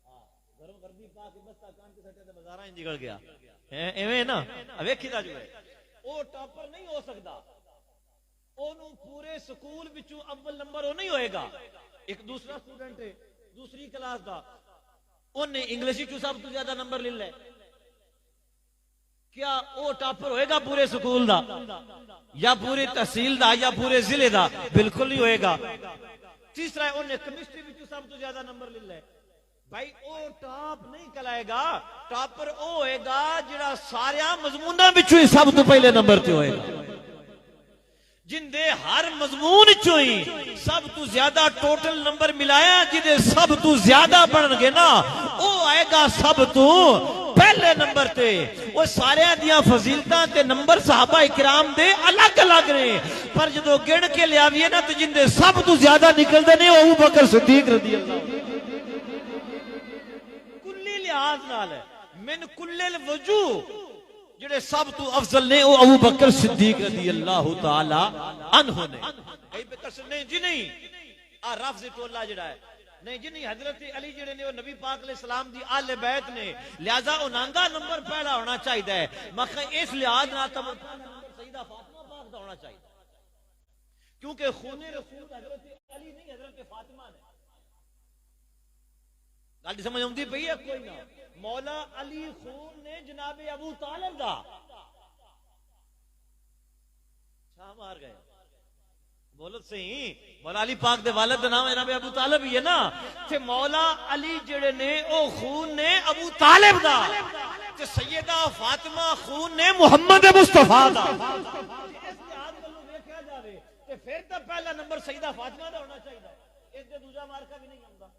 हां, गरम गर्दी पा के बस्ता कान के सटे ते बाजारां ही निकल गया है, एवें ना वेखीदा जो है वो टॉपर नहीं हो सकता। ओनू पूरे स्कूल विचों अव्वल नंबर वो नहीं होएगा। एक दूसरा स्टूडेंट है दूसरी क्लास का, उन्हें इंग्लिश विचों सब तो ज्यादा नंबर ले ले, क्या वो टॉपर होएगा पूरे स्कूल दा या पूरी तहसील दा या पूरे जिले दा? बिल्कुल नहीं होएगा। तीसरा उन्हें केमिस्ट्री विचों सब तो ज्यादा नंबर ले ले, भाई वो टॉप नहीं कहलाएगा। टॉपर वो होएगा जिहड़ा सारिया मजमूना विचों ही सब तो पहले नंबर ते होएगा, जिंदे हर मजमून चो ही सब तो ज्यादा टोटल नंबर मिलाया, जिदे सब तो ज्यादा बनगे ना वो आएगा सब तो पहले नंबर ते। वो सारे दियां फजीलतां ते नंबर सहाबा इकराम दे अलग अलग ने, पर जदों गिण के लियावीए ना तो जिंदे सब तो ज्यादा निकलते ने अबू बकर सिद्दीक रज़ी अल्लाह। कुल्ली लिहाज नाल मिन कुल्लिल वजूह जिहड़े सब तो अफजल ने वो अबू बकर सिद्दीक रज़ी अल्लाह तआला अन्हु ने। कई बकर नहीं जी नहीं आ रफ्ज़ टोला जिहड़ा है नहीं जी नहीं, हजरत अली जिहड़े ने वो नबी पाक अलैहि सलाम दी आले बैत ने, लिहाजा उन्हां नंबर पहला होना चाहिए। मगर इस लिहाज नाल तब सईदा फातिमा पाक दा होना चाहिए, क्योंकि खूने रसूल हजरत अली नहीं हजरत फातिमा ने। गल समझ आउंदी पई है कोई ना? मौला अली खून ने जनाबे अबू तालिब दा छा मार गए। बोलो सही, मौला अली पाक दे वालिद दा नाम जनाबे अबू तालिब ही है ना। ते मौला अली जेड़े ने ओ खून ने अबू तालिब दा, ते सैयदा फातिमा खून ने मुहम्मद मुस्तफा दा। इस लिहाज नाल देखा जावे ते फिर तो पहला नंबर सैयदा फातिमा दा होना चाहिए, इस दे दूजा मार्का भी नहीं आंदा।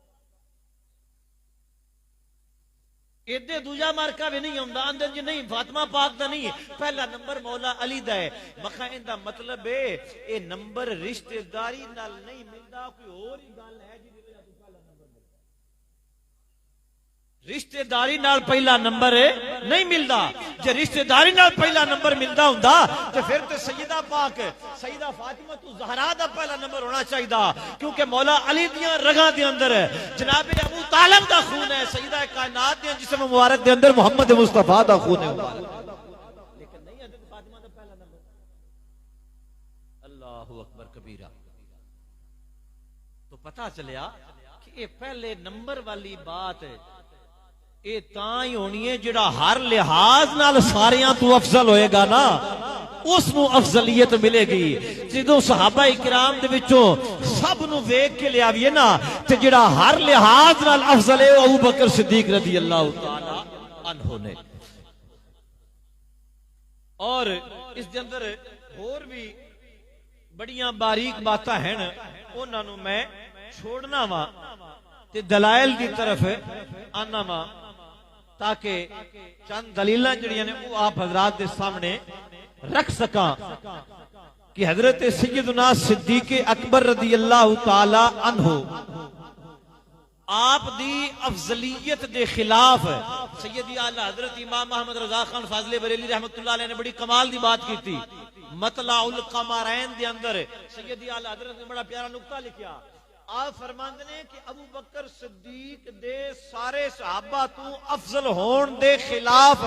एदे दूजा मार्का भी नहीं आंदा आंदे जी नहीं फातिमा पाक दा नहीं पहला नंबर मौला अली दा है मखा इंदा मतलब है ये नंबर रिश्तेदारी नाल नहीं मिलदा कोई और ही गल है जिहदी वजह तो पहला नंबर मिलदा रिश्तेदारी नाल पहला नंबर नहीं मिलदा जे रिश्तेदारी नाल पहला नंबर मिलदा हुंदा ते फिर ते सैयदा पाक सैयदा फातिमा तू ज़हरा दा पहला नंबर होना चाहिदा क्योंकि मौला अली दियां रगां दे अंदर जनाब अबू तालिब दा खून है सैयदा कायनात दे जिस्म मुबारक दे अंदर मोहम्मद मुस्तफा दा खून है लेकिन नहीं हज़रत फातिमा दा पहला नंबर अल्लाहु अकबर कबीरा तो पता चलिया कि ये पहले नंबर वाली बात ये तां ही होनी है जिहड़ा हर लिहाज नाल सारियां तू अफजल होएगा ना उसनू अफजलियत मिलेगी जो सहाबा इकराम दे विचों सब नू वेख के लियावीए ना ते जिहड़ा हर लिहाज नाल अफजल है अबू बकर सिद्दीक रज़ी अल्लाह तआला अन्हु ने और इस दे अंदर होर भी बड़ियां बारीक बातां हैं उन्हां नू मैं छोड़ना वा ते दलाइल दी तरफ आना वा ताकि चंद दलीलां जड़ियां ने वो आप हजरात के सामने रख सका कि हजरत सैयदना सिद्दीक अकबर रज़ी अल्लाह तआला अन्हु आप दी अफजलियत दे खिलाफ सैयदी आला हजरत इमाम अहमद रजा खान फाजले बरेली रहमतुल्लाह अलैह ने बड़ी कमाल दी बात की थी मतलाउल कमरैन दे अंदर सैयदी आला हजरत ने बड़ा प्यारा नुक्ता लिखा आप फरमांदे ने कि अबू बकर सिद्दीक दे सारे सहाबा तू अफजल होने दे खिलाफ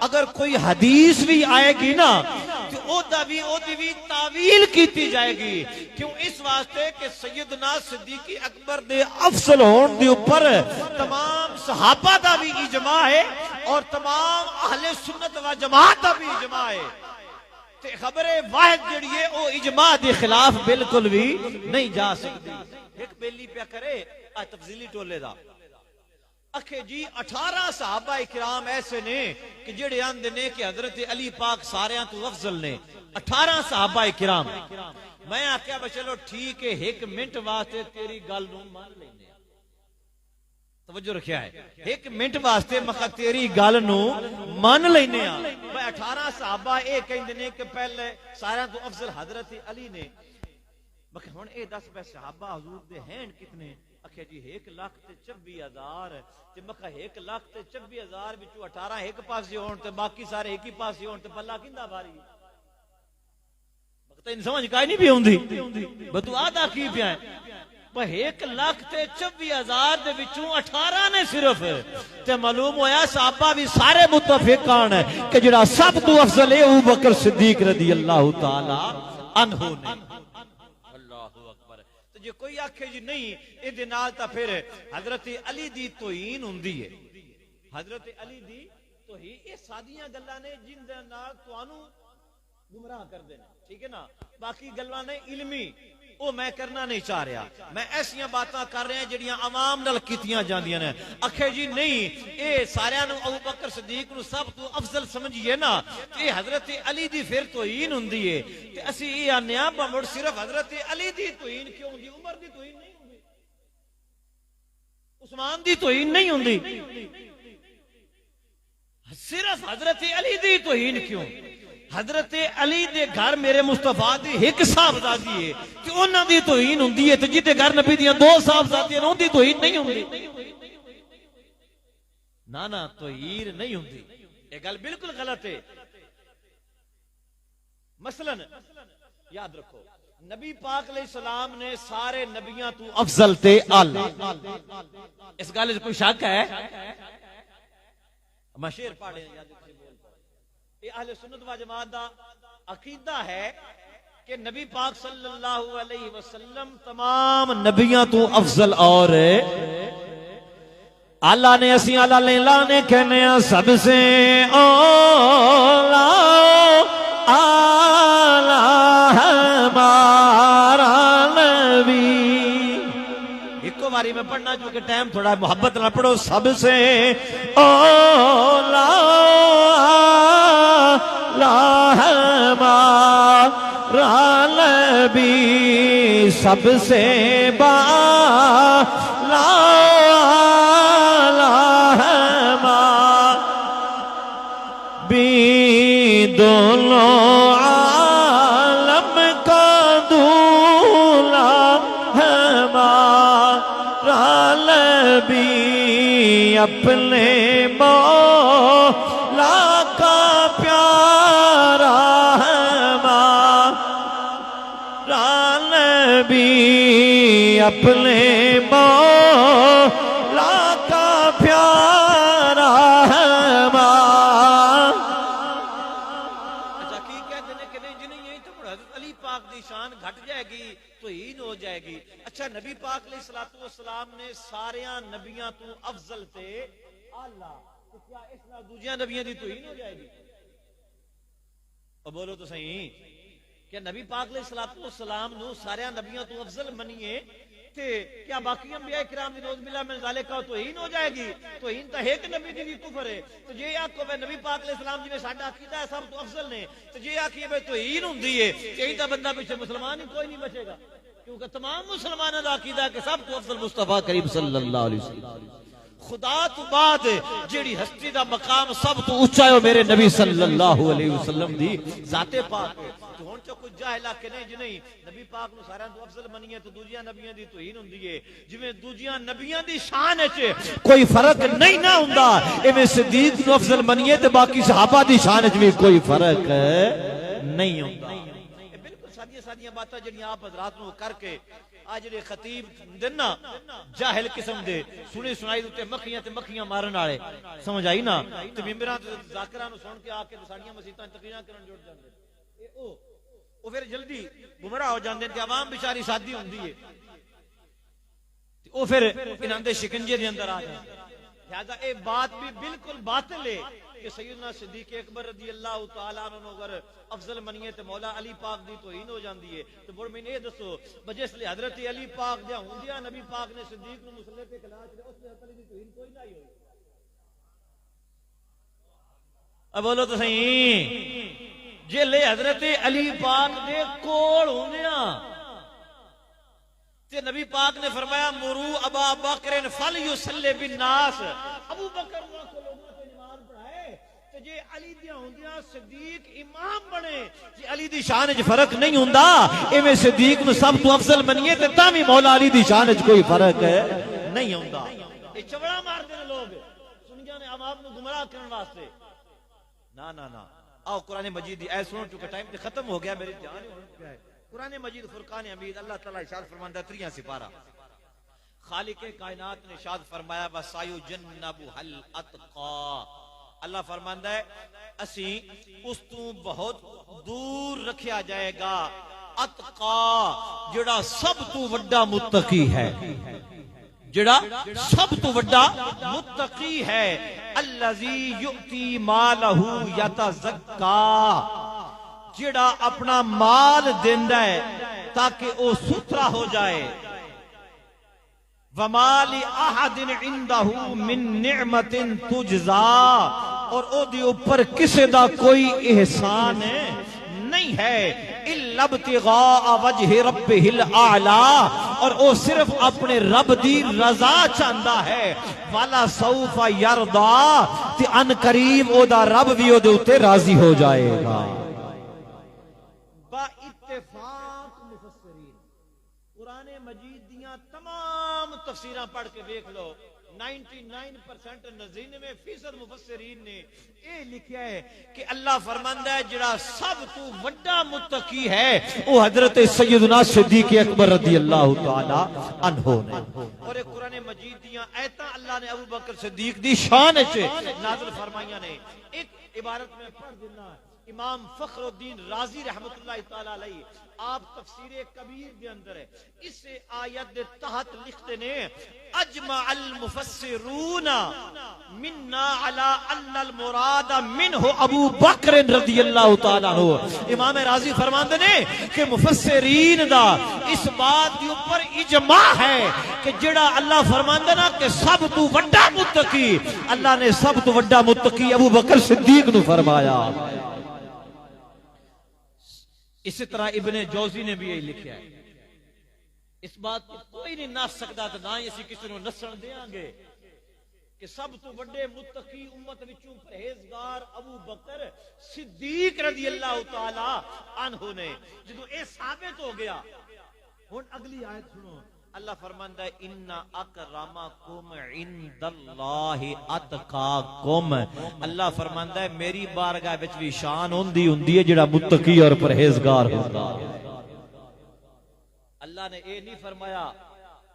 अगर कोई हदीस भी आएगी ना तो ओदी भी तावील की जाएगी क्यों इस वास्ते कि सैयदना सिद्दीक अकबर दे अफजल होने दे ऊपर तमाम सहाबा दा भी इजमा है और तमाम अहले सुन्नत व जमात दा भी इजमा है ते खबरे वाहिद जड़ी है वो इजमा दे खिलाफ बिल्कुल भी नहीं जा सकती एक बेली पे करे आ तफजीली टोले दा अखे जी 18 सहाबा इकराम ऐसे ने कि जेड़े आंदे ने कि हजरत अली पाक सारियां तो अफजल ने 18 सहाबा इकराम मैं आख्या बस चलो ठीक है एक मिनट वास्ते तेरी गल नूं मान लेने तवज्जो रखिया है एक मिनट वास्ते मखा तेरी गल नूं मान लेने भाई 18 सहाबा ये कहंदे ने कि पहले सारियां तो अफजल हजरत अली ने मखे हुण ए दस पै सहाबा हुजूर दे हैं कितने आखे जी 1,24,000 ते मखा 1,24,000 विचों 18 एक पासे होण ते बाकी सारे एक ही पासे होण ते पल्ला किंदा भारी मखता समझ काई नहीं भी आउंदी बतू आदा की पिया भाई 1,24,000 दे विचों 18 ने सिर्फ ते मालूम होया सहाबा भी सारे मुत्तफिकान है कि जेड़ा सब तो अफजल है अबू बकर सिद्दीक रज़ी अल्लाह तआला अन्हु ने जे कोई आखे जी नहीं इहदे नाल तां फिर हजरत अली दी तौहीन हुंदी है हजरत अली दी तौहीन ये सादियां गल्लां ने जिंदे नाल तुहानू गुमराह कर देना ठीक है ना बाकी गल्लां ने इल्मी वो मैं करना नहीं चाह रहा मैं ऐसियां बातां कर रहा जिहड़ियां आवाम नाल कीतियां जांदियां ने आखे जी नहीं ये सारियां नू अबू बकर सिद्दीक नू सब तो अफजल समझिए ना ये हजरत अली दी फिर तौहीन हुंदी है ते असीं ये आने आ मुड़ सिर्फ हजरत अली दी तौहीन क्यों हुंदी उमर दी तौहीन नहीं हुंदी उस्मान दी तौहीन नहीं हुंदी सिर्फ हजरत अली दी तौहीन क्यों हजरत अली दे घर मेरे मुस्तफा दी एक साहबजादी है कि उन्हां दी तौहीन हुंदी है ते जिहदे घर नबी दियां दो साहबजादियां ने उहदी तौहीन नहीं हुंदी ना ना तौहीन नहीं हुंदी ये गल बिल्कुल गलत है मसलन याद रखो नबी पाक अलैहिस्सलाम ने सारे नबियां तू अफजल ते आला इस गल च कोई शक है मशेर पढ़े याद अहले सुन्नत व जमात दा अकीदा है कि नबी पाक सल्लल्लाहु अलैहि वसल्लम तमाम नबियां तो अफजल और अल्लाह ने असी अल्लाह ने लाने कहने सबसे औला आला हमारा नबी इको बारी में पढ़ना चूंकि टाइम थोड़ा मोहब्बत ना पढ़ो सबसे औला हमारा नबी सबसे बाला हमारा दोनों आलम का दूल्हा हमारा नबी अपने मौला का प्यारा हमारा नबी अपने मौला का प्यारा हमारा। अच्छा की कहते हैं कि नहीं जी नहीं यही तो हज़रत अली पाक की शान घट जाएगी तो हीन हो जाएगी। अच्छा नबी पाक अलैहिस्सलातु वस्सलाम ने सारे नबियां तू अफजल थे आला, तो क्या इस नाल दूजियां नबियां दी तौहीन हो जाएगी? और बोलो तो सही, क्या नबी पाक अलैहिस्सलातु वस्सलाम नु सारे नबियां तू अफजल मनिए थे, क्या बाकी अंबिया किराम दी नौज़ बिल्लाह मिन ज़ालिका तौहीन हो जाएगी? तौहीन तो एक नबी दी भी कुफर है। तो जे आखो वे नबी पाक अलैहिस्सलाम जिवें साडा अकीदा है सब तो अफजल ने, तो जे आखिए वे तौहीन हुंदी है यही तो बंदा पीछे मुसलमान ही कोई नहीं बचेगा, क्योंकि तमाम मुसलमानों का अकीदा कि सब तो अफजल मुस्तफा करीम सल्लल्लाहु अलैहि वसल्लम। खुदा तो बाद जेड़ी हस्ती दा मकाम सब तो ऊंचा है मेरे नबी सल्लल्लाहु अलैहि वसल्लम दी जाते पाक है। तो हुण चो कुछ जाहिल आखे नहीं जी नहीं नबी पाक नु सारियां तो अफजल मनिए तो दूजियां नबियां दी तौहीन हुंदी है। जिवें दूजियां नबियां दी शान विच कोई फर्क नहीं ना हुंदा, इवें सिद्दीक नु अफजल मनिए ते बाकी सहाबा दी शान विच भी कोई फर्क नहीं हुंदा। बिल्कुल सादियां सादियां बातां जेड़ियां आप हज़रात नु करके आज जेडे खतीब दिन ना जाहिल किस्म दे सुनी सुनाई उत्ते मक्खियां ते मक्खियां मारन वाले समझ आई ना, ते मिंबरां ते ज़ाकिरां नु सुन के आके साडियां मसीतां तकरीरां करन जुड़ जांदे ओ फिर जल्दी गुमराह हो जांदे ते आवाम बेचारी सादी हुंदी है ते ओ फिर इन्हां दे शिकंजे दे अंदर आ जांदे। लिहाजा ए बात भी बिल्कुल बातिल है कि सैयदना सिद्दीक अकबर रज़ी अल्लाह तआला अन्हु अगर अफजल मनिए तो मौला अली पाक दी तौहीन हो जाती है। तो बोल मैंने ये दसो जिसले हजरत अली पाक दे हुंदियां नबी पाक ने सिद्दीक नु मुसल्ले ते खिला छड़े उसने अली दी तौहीन कोई नहीं होई। अब बोलो तो सही, जेले हजरत अली पाक दे कोल हुंदियां ते नबी पाक ने फरमाया मुरू अबा बकर फल युसल्ली बिन नास, अबू बकर को लोगों से नमाज पढ़ाए। तो जे अली दियां हुंदियां सिद्दीक इमाम बने, जे अली दी शान च फर्क नहीं हुंदा इवें सिद्दीक नु सब तो अफजल मनिए ते तां भी मौला अली दी शान च कोई फर्क नहीं हुंदा। ए चवड़ा मारदे ने लोग सुनियां ने आवाम नु गुमराह करन वास्ते। ना ना ना आओ कुरान मजीद दी ऐ सुनो, चुका टाइम ते खत्म हो गया, मेरी जान होने पे है। कुरान मजीद फुरकान हमीद अल्लाह ताला इरशाद फरमांदा 3 सिपारा खालिके कायनात ने इरशाद फरमाया वसायु जन्नबु हल अतqa। अल्लाह फरमांदा है असी उस तू बहुत दूर रखा जाएगा अतqa जेड़ा सब तू वड्डा मुत्तकी है, जेड़ा सब तो वड्डा मुत्तकी है। अल्लज़ी युती मालहू यतज़क्का, जेड़ा अपना माल देंदा है ताकि वो सुथरा हो जाए। वमाली अहदिन इंदहू मिन निअमतिन तुजज़ा, और ओदे ऊपर किसी दा कोई एहसान नहीं है इल्लब्तिगा वजह रब्बिहिल आला, और वो सिर्फ अपने रब दी रजा चाहता है। वाला सौफा यरदा, ते अन करीब ओदा रब भी ओदे उत्ते राजी हो जाएगा। बा इत्तेफाक मुफस्सिरीन कुरान मजीद दियां तमाम तफसीरां पढ़ के देख लो, 99% 99% मुफस्सिरीन ने ये लिखा है कि अल्लाह फरमांदा है जेड़ा सब तू वड्डा मुत्तकी है वो हजरत सैयदना सिद्दीक अकबर रज़ी अल्लाह तआला अन्हु ने। और कुरान मजीद दियां आयतां अल्लाह ने अबू बकर सिद्दीक दी शान च नाज़िल फरमाइयां ने। एक इबारत में पढ़ देना, इमाम फखरुद्दीन राजी रहमतुल्लाह तआला अलैहि आप तफसीरे कबीर के अंदर है इस आयत के तहत लिखते ने अजमा अल मुफस्सिरून मिन्ना अला अन्ना अल मुराद मिनहु अबू बकर रज़ियल्लाहु तआला अन्हु। इमाम राजी फरमाते ने कि मुफस्सिरीन दा इस बात के ऊपर इजमा है कि जेड़ा अल्लाह फरमांदा ना कि सब तू वड्डा मुत्तकी, अल्लाह ने सब तू वड्डा मुत्तकी अबू बकर सिद्दीक नु फरमाया। इसी तरह इब्ने जौजी ने भी यही लिखा है। इस बात को कोई नहीं नस सकता, तो ना ही असी किसी को नसन देंगे कि कि सब तो बड़े मुत्तकी उम्मत विचों परहेजगार अबू बकर सिद्दीक रज़ी अल्लाह तआला अन्हु ने जो ये साबित हो गया। हुण अगली आयत सुनो, अल्लाह फरमांदा है इन्ना अकरमकुम इंदल्लाहि अतकाकुम। अल्लाह फरमांदा है मेरी बारगाह विच भी शान होंदी हुंदी है जेड़ा मुत्तकी और परहेजगार होंदा। अल्लाह ने ये नहीं फरमाया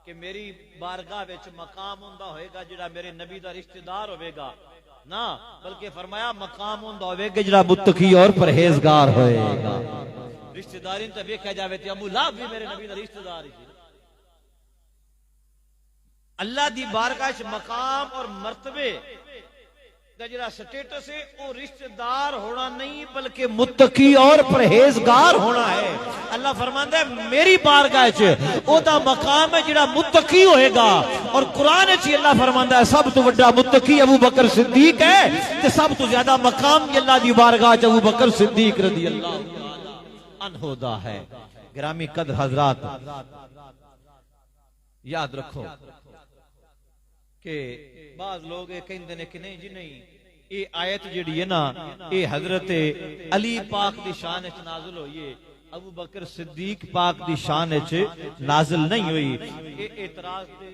कि मेरी बारगाह विच मकाम हुंदा होएगा जेड़ा मेरे नबी दा रिश्तेदार होवेगा ना, बल्कि फरमाया मकाम हुंदा होवेगा जेड़ा मुत्तकी और परहेजगार होएगा। रिश्तेदारी तो देखा जावे ते अबू लहब भी मेरे नबी दा रिश्तेदार ही। अल्लाह दी बारगाह च मकाम और मर्तबे दा जेड़ा स्टेटस है वो रिश्तेदार होना नहीं बल्कि मुत्तकी और परहेजगार होना है। अल्लाह फरमांदा है मेरी बारगाह च ओदा मकाम है जेड़ा मुत्तकी होएगा। और कुरान च अल्लाह फरमांदा है सब तो बड़ा मुत्तकी अबू बकर सिद्दीक है ते सब तो ज्यादा मकाम अल्लाह दी बारगाह च अबू बकर सिद्दीक रज़ी अल्लाह अन्हु दा है। गिरामी कदर हजरात, याद रखो कि बाज लोग ये कहते हैं कि नहीं जी नहीं, ये आयत जिहड़ी है ना ये हजरत अली पाक दी शान च नाज़िल हुई है, अबू बकर सिद्दीक पाक दी शान च नाज़िल नहीं हुई। ये एतराज दे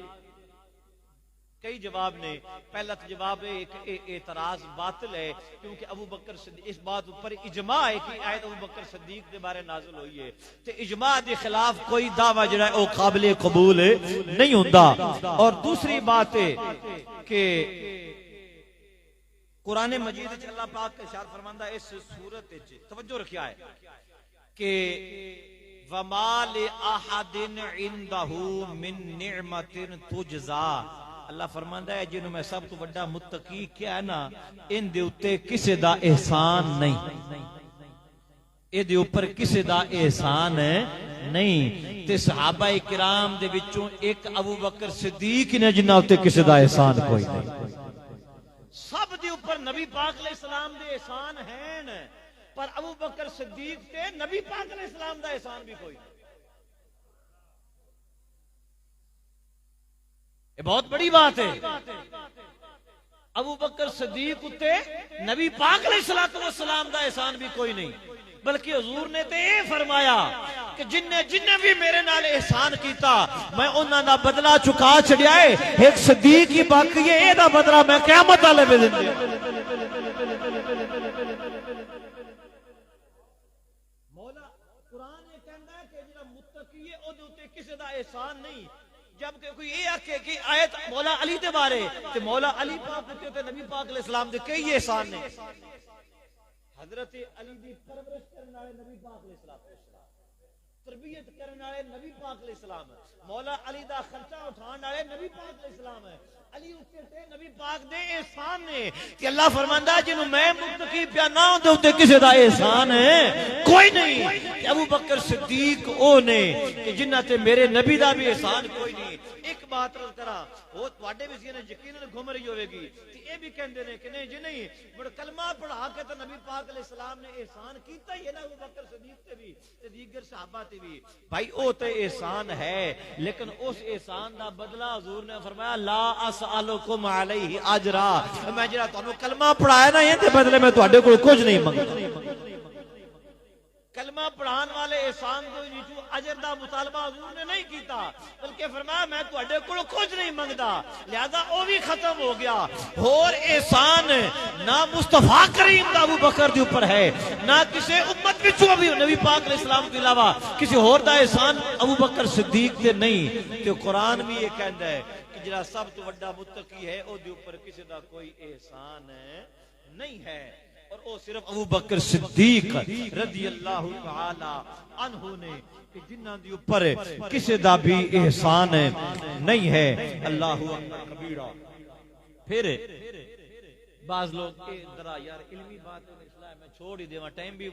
कई जवाब ने। पहला तो जवाब है एक एतराज बातिल है क्योंकि अबू बकर सिद्दीक इस बात ऊपर इजमा है कि आयत अबू बकर सिद्दीक के बारे नाज़िल हुई है ते इजमा के खिलाफ कोई दावा जड़ा है वो काबिल कबूल नहीं होता। और दूसरी बात है कि कुरान मजीद च अल्लाह पाक का इरशाद फरमांदा इस सूरत विच तवज्जो रखिया है कि वमा लि अहदिन इंदहु मिन निअमतिन तुजजा। अल्लाह फरमांदा है जिन्हों मैं सब तो बड़ा मुत्तकी क्या है ना इन दे उत्ते किसे दा एहसान नहीं, ए दे ऊपर किसे दा एहसान नहीं। ते सहाबा किराम दे विचों एक अबू बकर सिद्दीक ने जिन्हां उत्ते किसे दा एहसान कोई नहीं। सब दे ऊपर नबी पाक अलैहिस्सलाम दे एहसान हैं पर अबू बकर सिद्दीक ते नबी पाक अलैहिस्सलाम दा एहसान भी कोई नहीं। ये बहुत बड़ी बात है। अबू बकर सिद्दीक उत्ते नबी पाक अलैहिस्सलाम दा एहसान भी कोई नहीं, बल्कि हुजूर ने ते ये फरमाया कि जिन्ने भी मेरे नाल एहसान कीता मैं उन्हां दा बदला चुका छड़िया है। एक सिद्दीक ही बाकी है, एदा बदला मैं क़यामत वाले दिन दिंदे। मौला कुरान ये कहंदा है कि जेड़ा मुत्तकी है ओदे उत्ते किसे दा एहसान नहीं। जबकि कोई ये आखे कि आयत मौला अली दे बारे ते मौला अली पाक ते नबी पाक अलैहिस्सलाम दे कई एहसान ने। हजरत अली दी परवरिश करने वाले नबी पाक अलैहिस्सलाम, तरबियत करने वाले नबी पाक अलैहिस्सलाम, मौला अली दा खर्चा उठाने वाले नबी पाक अलैहिस्सलाम है। अली उत्ते ते नबी पाक दे एहसान ने कि अल्लाह फरमांदा जिन्हों मैं मुत्तकी प्या ना उहदे उत्ते किसे दा एहसान है कोई नहीं। अबू बकर सिद्दीक ओ ने कि जिन्हां ते मेरे नबी दा भी एहसान कोई नहीं। एक बात रल करा वो तुहाडे भी सीने यकीनन घुम रही होगी कि ये भी कहंदे ने कि नहीं जी नहीं बड़ कलमा पढ़ा के तो नबी पाक अलैहिस्सलाम ने एहसान कीता ही है ना अबू बकर सिद्दीक ते भी ते दीगर सहाबा ते भी। भाई ओ ते एहसान है लेकिन उस एहसान दा बदला हुजूर ने फरमाया ला असअलुकुम अलैहि अजरा, मैं जेड़ा तुहानू कलमा पढ़ाया ना इहदे बदले मैं तुहाडे कोल कुछ नहीं मंगदा। कलमा पढ़ाने वाले एहसान तो अजर दा मुतालबा हुजूर ने नहीं किया बल्कि फरमाया मैं तुहाडे कोल कुछ नहीं मंगदा, लिहाजा वो भी खत्म हो गया। होर एहसान ना मुस्तफा करीम दा अबू बकर दे ऊपर है ना किसी उम्मत विचों भी नबी पाक अलैहिस्सलाम के अलावा किसी होर दा एहसान अबू बकर सिद्दीक ते नहीं। ते कुरान भी ये कहंदा है कि जिहड़ा सब तो बड़ा मुत्तकी है ओदे ऊपर किसी दा कोई एहसान नहीं है। और वो सिर्फ अबू बकर सिद्दीक रज़ी अल्लाह तआला अन्हु ने कि जिन्हां दे ऊपर किसी दा भी एहसान नहीं है। अल्लाहु अकबर कबीरा। फिर बाज लोग के जरा यार इल्मी बात मैं छोड़ ही देवा, टाइम भी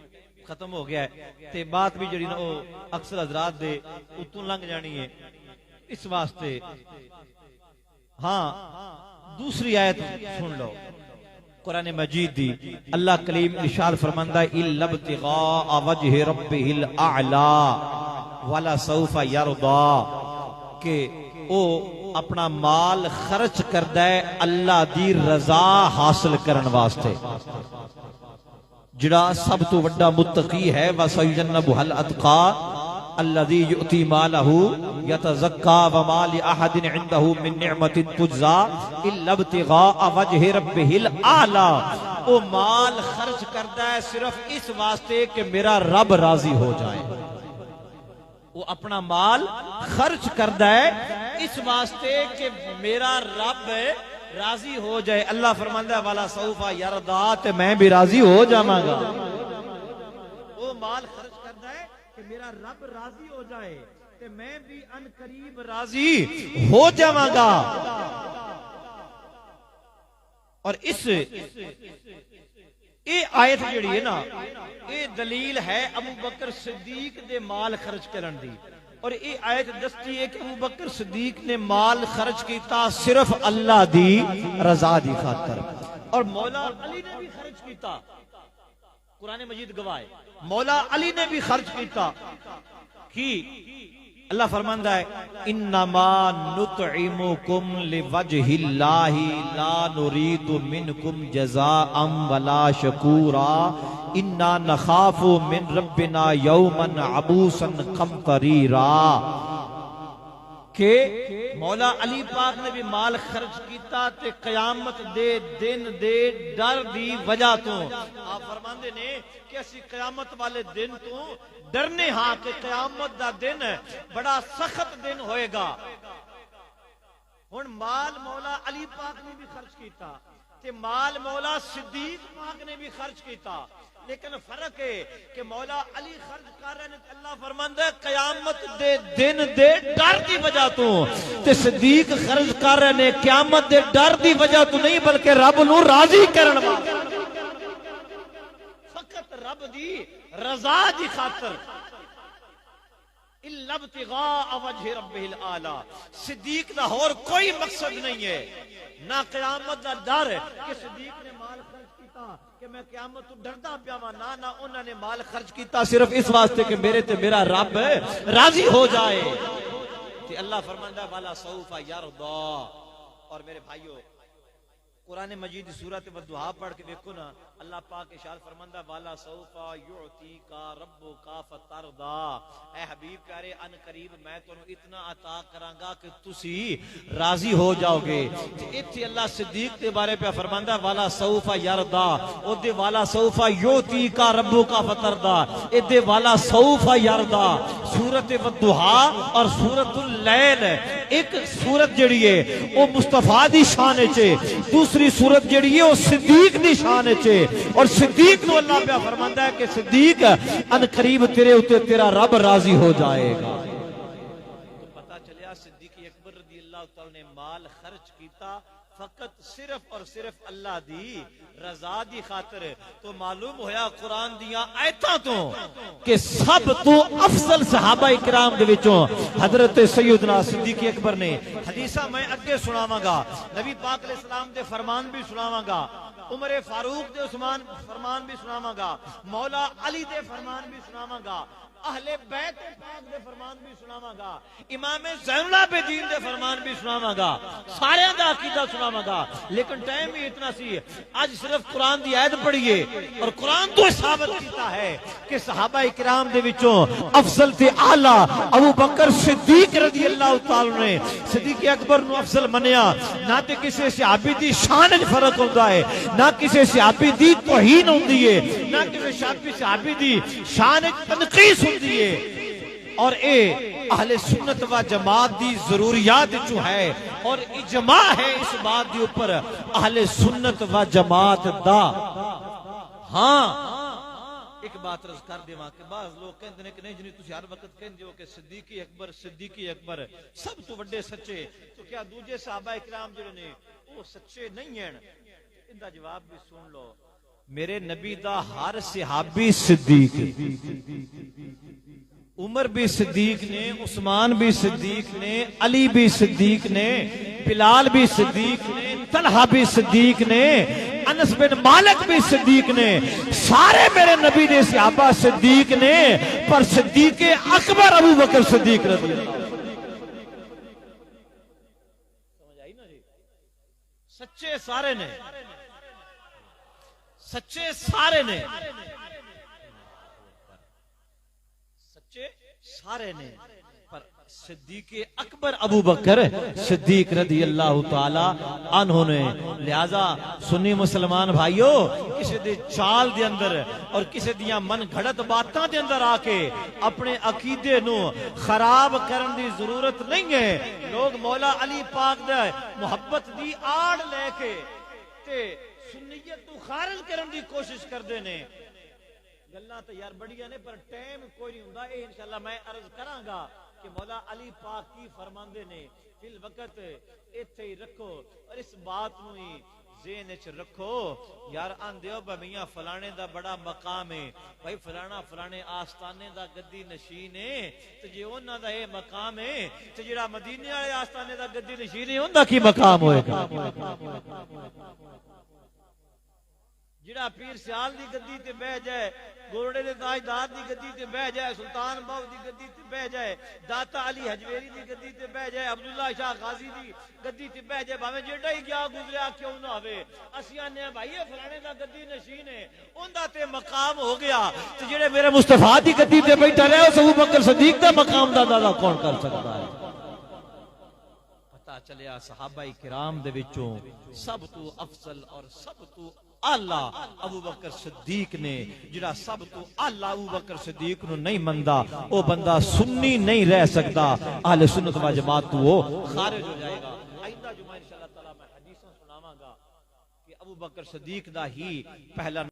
खत्म हो गया है ते बात भी जड़ी ना वो अक्सर हजरात दे उत्तों लंघ जानी है इस वास्ते। हाँ दूसरी आयत सुन लो कुरान मजीद दी। अल्लाह कलीम इरशाद फरमांदा इल्ला इब्तिगा वजहि रब्बिहिल आला वला सौफा यरदा कि वो अपना माल खर्च करदा है अल्लाह दी रजा हासिल करने वास्ते। जिहड़ा सब तो वड्डा मुत्तकी है वसयजन्नबुहल अतका अल्लज़ी युती मालहू यतज़क्का व मा लि अहदिन इंदहू मिन निअमतिन तुज्ज़ा इल्ला इब्तिग़ा वजहि रब्बिहिल आला। वो माल खर्च करता है सिर्फ इस वास्ते कि मेरा रब राजी हो जाए। वो अपना माल खर्च करता है इस वास्ते कि मेरा रब राजी हो जाए। अल्लाह फरमांदा है वाला सौफा यरदा, ते मैं भी राजी हो जावांगा। वो माल खर्च करता है कि मेरा रब राजी हो जाए, ते मैं भी अन करीब राजी हो जावांगा। और इस ये आयत जिहड़ी है ना, ये दलील है अबू बकर सिद्दीक दे माल खर्च करन दी। और ये आयत दसती है कि अबू बकर सिद्दीक ने माल खर्च किया सिर्फ अल्लाह दी रजा दी खातर। और मौला अली ने भी खर्च किया, कुरान मजीद गवाह है, मौला अली ने भी खर्च किया कि अल्लाह फरमांदा है इन्नमा नुतइमुकुम लिवजहिल्लाहि ला नुरीदु मिनकुम जज़ाअम वला शकूरा इन्ना नखाफु मिन रब्बिना यौमन अबूसन कमतरीरा। के मौला अली पाक ने भी माल खर्च किया ते कयामत दे दिन दे डर दी वजह तो आप फरमांदे ने कि असी कयामत वाले दिन तो डरने हाँ कि कयामत दा दिन बड़ा सख्त दिन होएगा। हुण माल मौला अली पाक ने भी खर्च किया ते माल मौला सिद्दीक पाक ने भी खर्च किया, लेकिन फर्क है कि मौला अली खर्च कर रहे हैं, अल्लाह फरमांदा है कयामत दे दिन दे डर की वजह तो, ते सिद्दीक खर्च कर रहे ने कयामत दे डर की वजह तो नहीं बल्कि रब नू राजी करन वास्ते, फकत रब दी रजा दी खातर। इल्ला इब्तिगा वजहि रब्बिहिल आला। सिद्दीक दा और कोई मकसद नहीं है, ना कयामत दा डर कि सिद्दीक ने माल खर्च किया कि मैं कयामत तो डरदा पिया वा, ना ना उन्होंने माल खर्च किया सिर्फ इस वास्ते कि मेरे ते मेरा रब राजी हो जाए। ते अल्लाह फरमांदा वाला सौफा यरदा। और मेरे भाइयों कुरान मजीद सूरत वद्दुहा पढ़ के देखो ना, अल्लाह पाक इरशाद फरमांदा वाला सौफा युती का रब्बुका फतरदा। ए हबीब प्यारे अन करीब मैं तुहानू इतना अता करांगा कि तुसी राजी हो जाओगे। इत्थे अल्लाह सिद्दीक के बारे पे फरमांदा वाला सौफा यरदा, ओदे वाला सौफा युती का रब्बुका फतरदा, इदे वाला सौफा यरदा। सूरत वद्दुहा और सूरतुल लैल एक सूरत जिहड़ी है वो मुस्तफा दी शान च, दूसरी सूरत जिहड़ी है वो सिद्दीक दी शान च। और सिद्दीक नू अल्लाह पे फरमांदा है कि सिद्दीक अन करीब तेरे उते तेरा रब राजी हो जाएगा। तो पता चलिया सिद्दीक अकबर रज़ियल्लाहु तआला ने माल खर्च किया फकत सिर्फ और सिर्फ अल्लाह दी रजा दी खातिर। तो मालूम होया कुरान दियां आयतां तो कि सब तो अफजल सहाबा इकराम दे विचों हजरत सैयदना सिद्दीक अकबर ने। हदीसा मैं अगे सुनावांगा, नबी पाक अलैहि सलाम दे फरमान भी सुनावांगा, उमर फारूक दे उस्मान फरमान भी सुनावांगा, मौला अली दे फरमान भी सुनावांगा, अहले बैत पाक दे फरमान भी सुनावांगा, इमाम ज़ैनुल आबिदीन दे फरमान भी सुनावांगा, सारे दा अकीदा सुनावांगा। लेकिन टाइम ही इतना सी, आज सिर्फ कुरान दी आयत पढ़िए और कुरान तो साबित किया है कि सहाबा इकराम दे विचों अफजल ते आला अबू बकर सिद्दीक रज़ियल्लाहु तआला ने सिद्दीक अकबर नू अफजल मनिया। ना ते किसी सहाबी दी शान च फर्क होंदा है, ना किसी सहाबी दी तौहीन होंदी है, ना किसी सहाबी दी शान च तनकीस होंदी है। और ए अहले सुन्नत व जमात दी जरूरियात चो है और इजमा है इस बात के ऊपर अहले सुन्नत व जमात दा। हाँ एक बात रज कर देवा कि बाज लोग कहते हैं कि नहीं जिन्हें तुम हर वक्त कहते हो कि सिद्दीकी अकबर सब तो बड़े सच्चे, तो क्या दूजे सहाबा इकराम जिहड़े ने वो सच्चे नहीं हैं? इनका जवाब भी सुन लो। मेरे नबी दा हर सहाबी सिद्दीक, उमर भी सिद्दीक ने, उस्मान भी सिद्दीक ने, अली भी सिद्दीक ने, बिलाल भी सिद्दीक ने, तलहा भी सिद्दीक ने, अनस बिन मालिक भी सिद्दीक ने, सारे मेरे नबी दे सहाबा सिद्दीक ने। पर सिद्दीक अकबर अबू बकर सिद्दीक रज़ियल्लाहु। सच्चे सारे ने, सच्चे सारे ने, सच्चे सारे ने, पर सिद्दीक अकबर अबू बकर सिद्दीक रदी अल्लाह तआला अन्हु ने। लिहाजा सुन्नी मुसलमान भाइयों, किसी दी चाल दे अंदर और किसी दियां मन घड़त बातां दे अंदर आके अपने अकीदे नू खराब करन दी जरूरत नहीं है। लोग मौला अली पाक दे मुहब्बत दी आड़ लेके ते सुन्नीयत नू खारिज करन दी कोशिश करदे ने। गल्लां तो यार बड़ियां ने, पर टाइम कोई नहीं हुंदा। इंशाअल्लाह मैं अर्ज करांगा कि मौला अली पाक की फरमांदे ने, फिल वक्त इत्थे ही रखो और इस बात नू ही ज़हन विच रखो। यार आंदे हो मियां फलाने दा बड़ा मकाम है, भाई फलाना फलाने आस्थाने दा गद्दी नशीन है, ते जे उन्हां दा ये मकाम है ते जेड़ा मदीने वाले आस्थाने दा गद्दी नशीन है उनदा की मकाम होएगा? जिड़ा पीर सियाल दी गद्दी ते बह जाए, गोरड़े दे ताजदार दी गद्दी ते बह जाए, सुल्तान बाहू दी गद्दी ते बह जाए, दाता अली हजवेरी दी गद्दी ते बह जाए, अब्दुल्ला शाह गाजी दी गद्दी ते बह जाए, भावे जेड़ा ही क्या गुजरिया क्यों ना होवे, असीं आने भाई ये फलाने दा गद्दी नशीन है, उनदा ते मकाम हो गया। ते जेड़े मेरे मुस्तफा दी गद्दी ते बैठा रहे उस अबू बकर सिद्दीक दा मकाम दा दादा कौन कर सकता है? पता चलिया सहाबा किराम दे विचों सब तो अफजल और सब तो आला अबू बकर सिद्दीक ने। जिहड़ा सब तो आला अबू बकर सिद्दीक नु नहीं मनदा ओ बंदा सुन्नी नहीं रह सकता, अहले सुन्नत व जमात तो वो खारिज हो जाएगा। आइंदा जुमा इंशाअल्लाह ताला मैं हदीसां सुनावांगा कि अबू बकर सिद्दीक दा ही पहला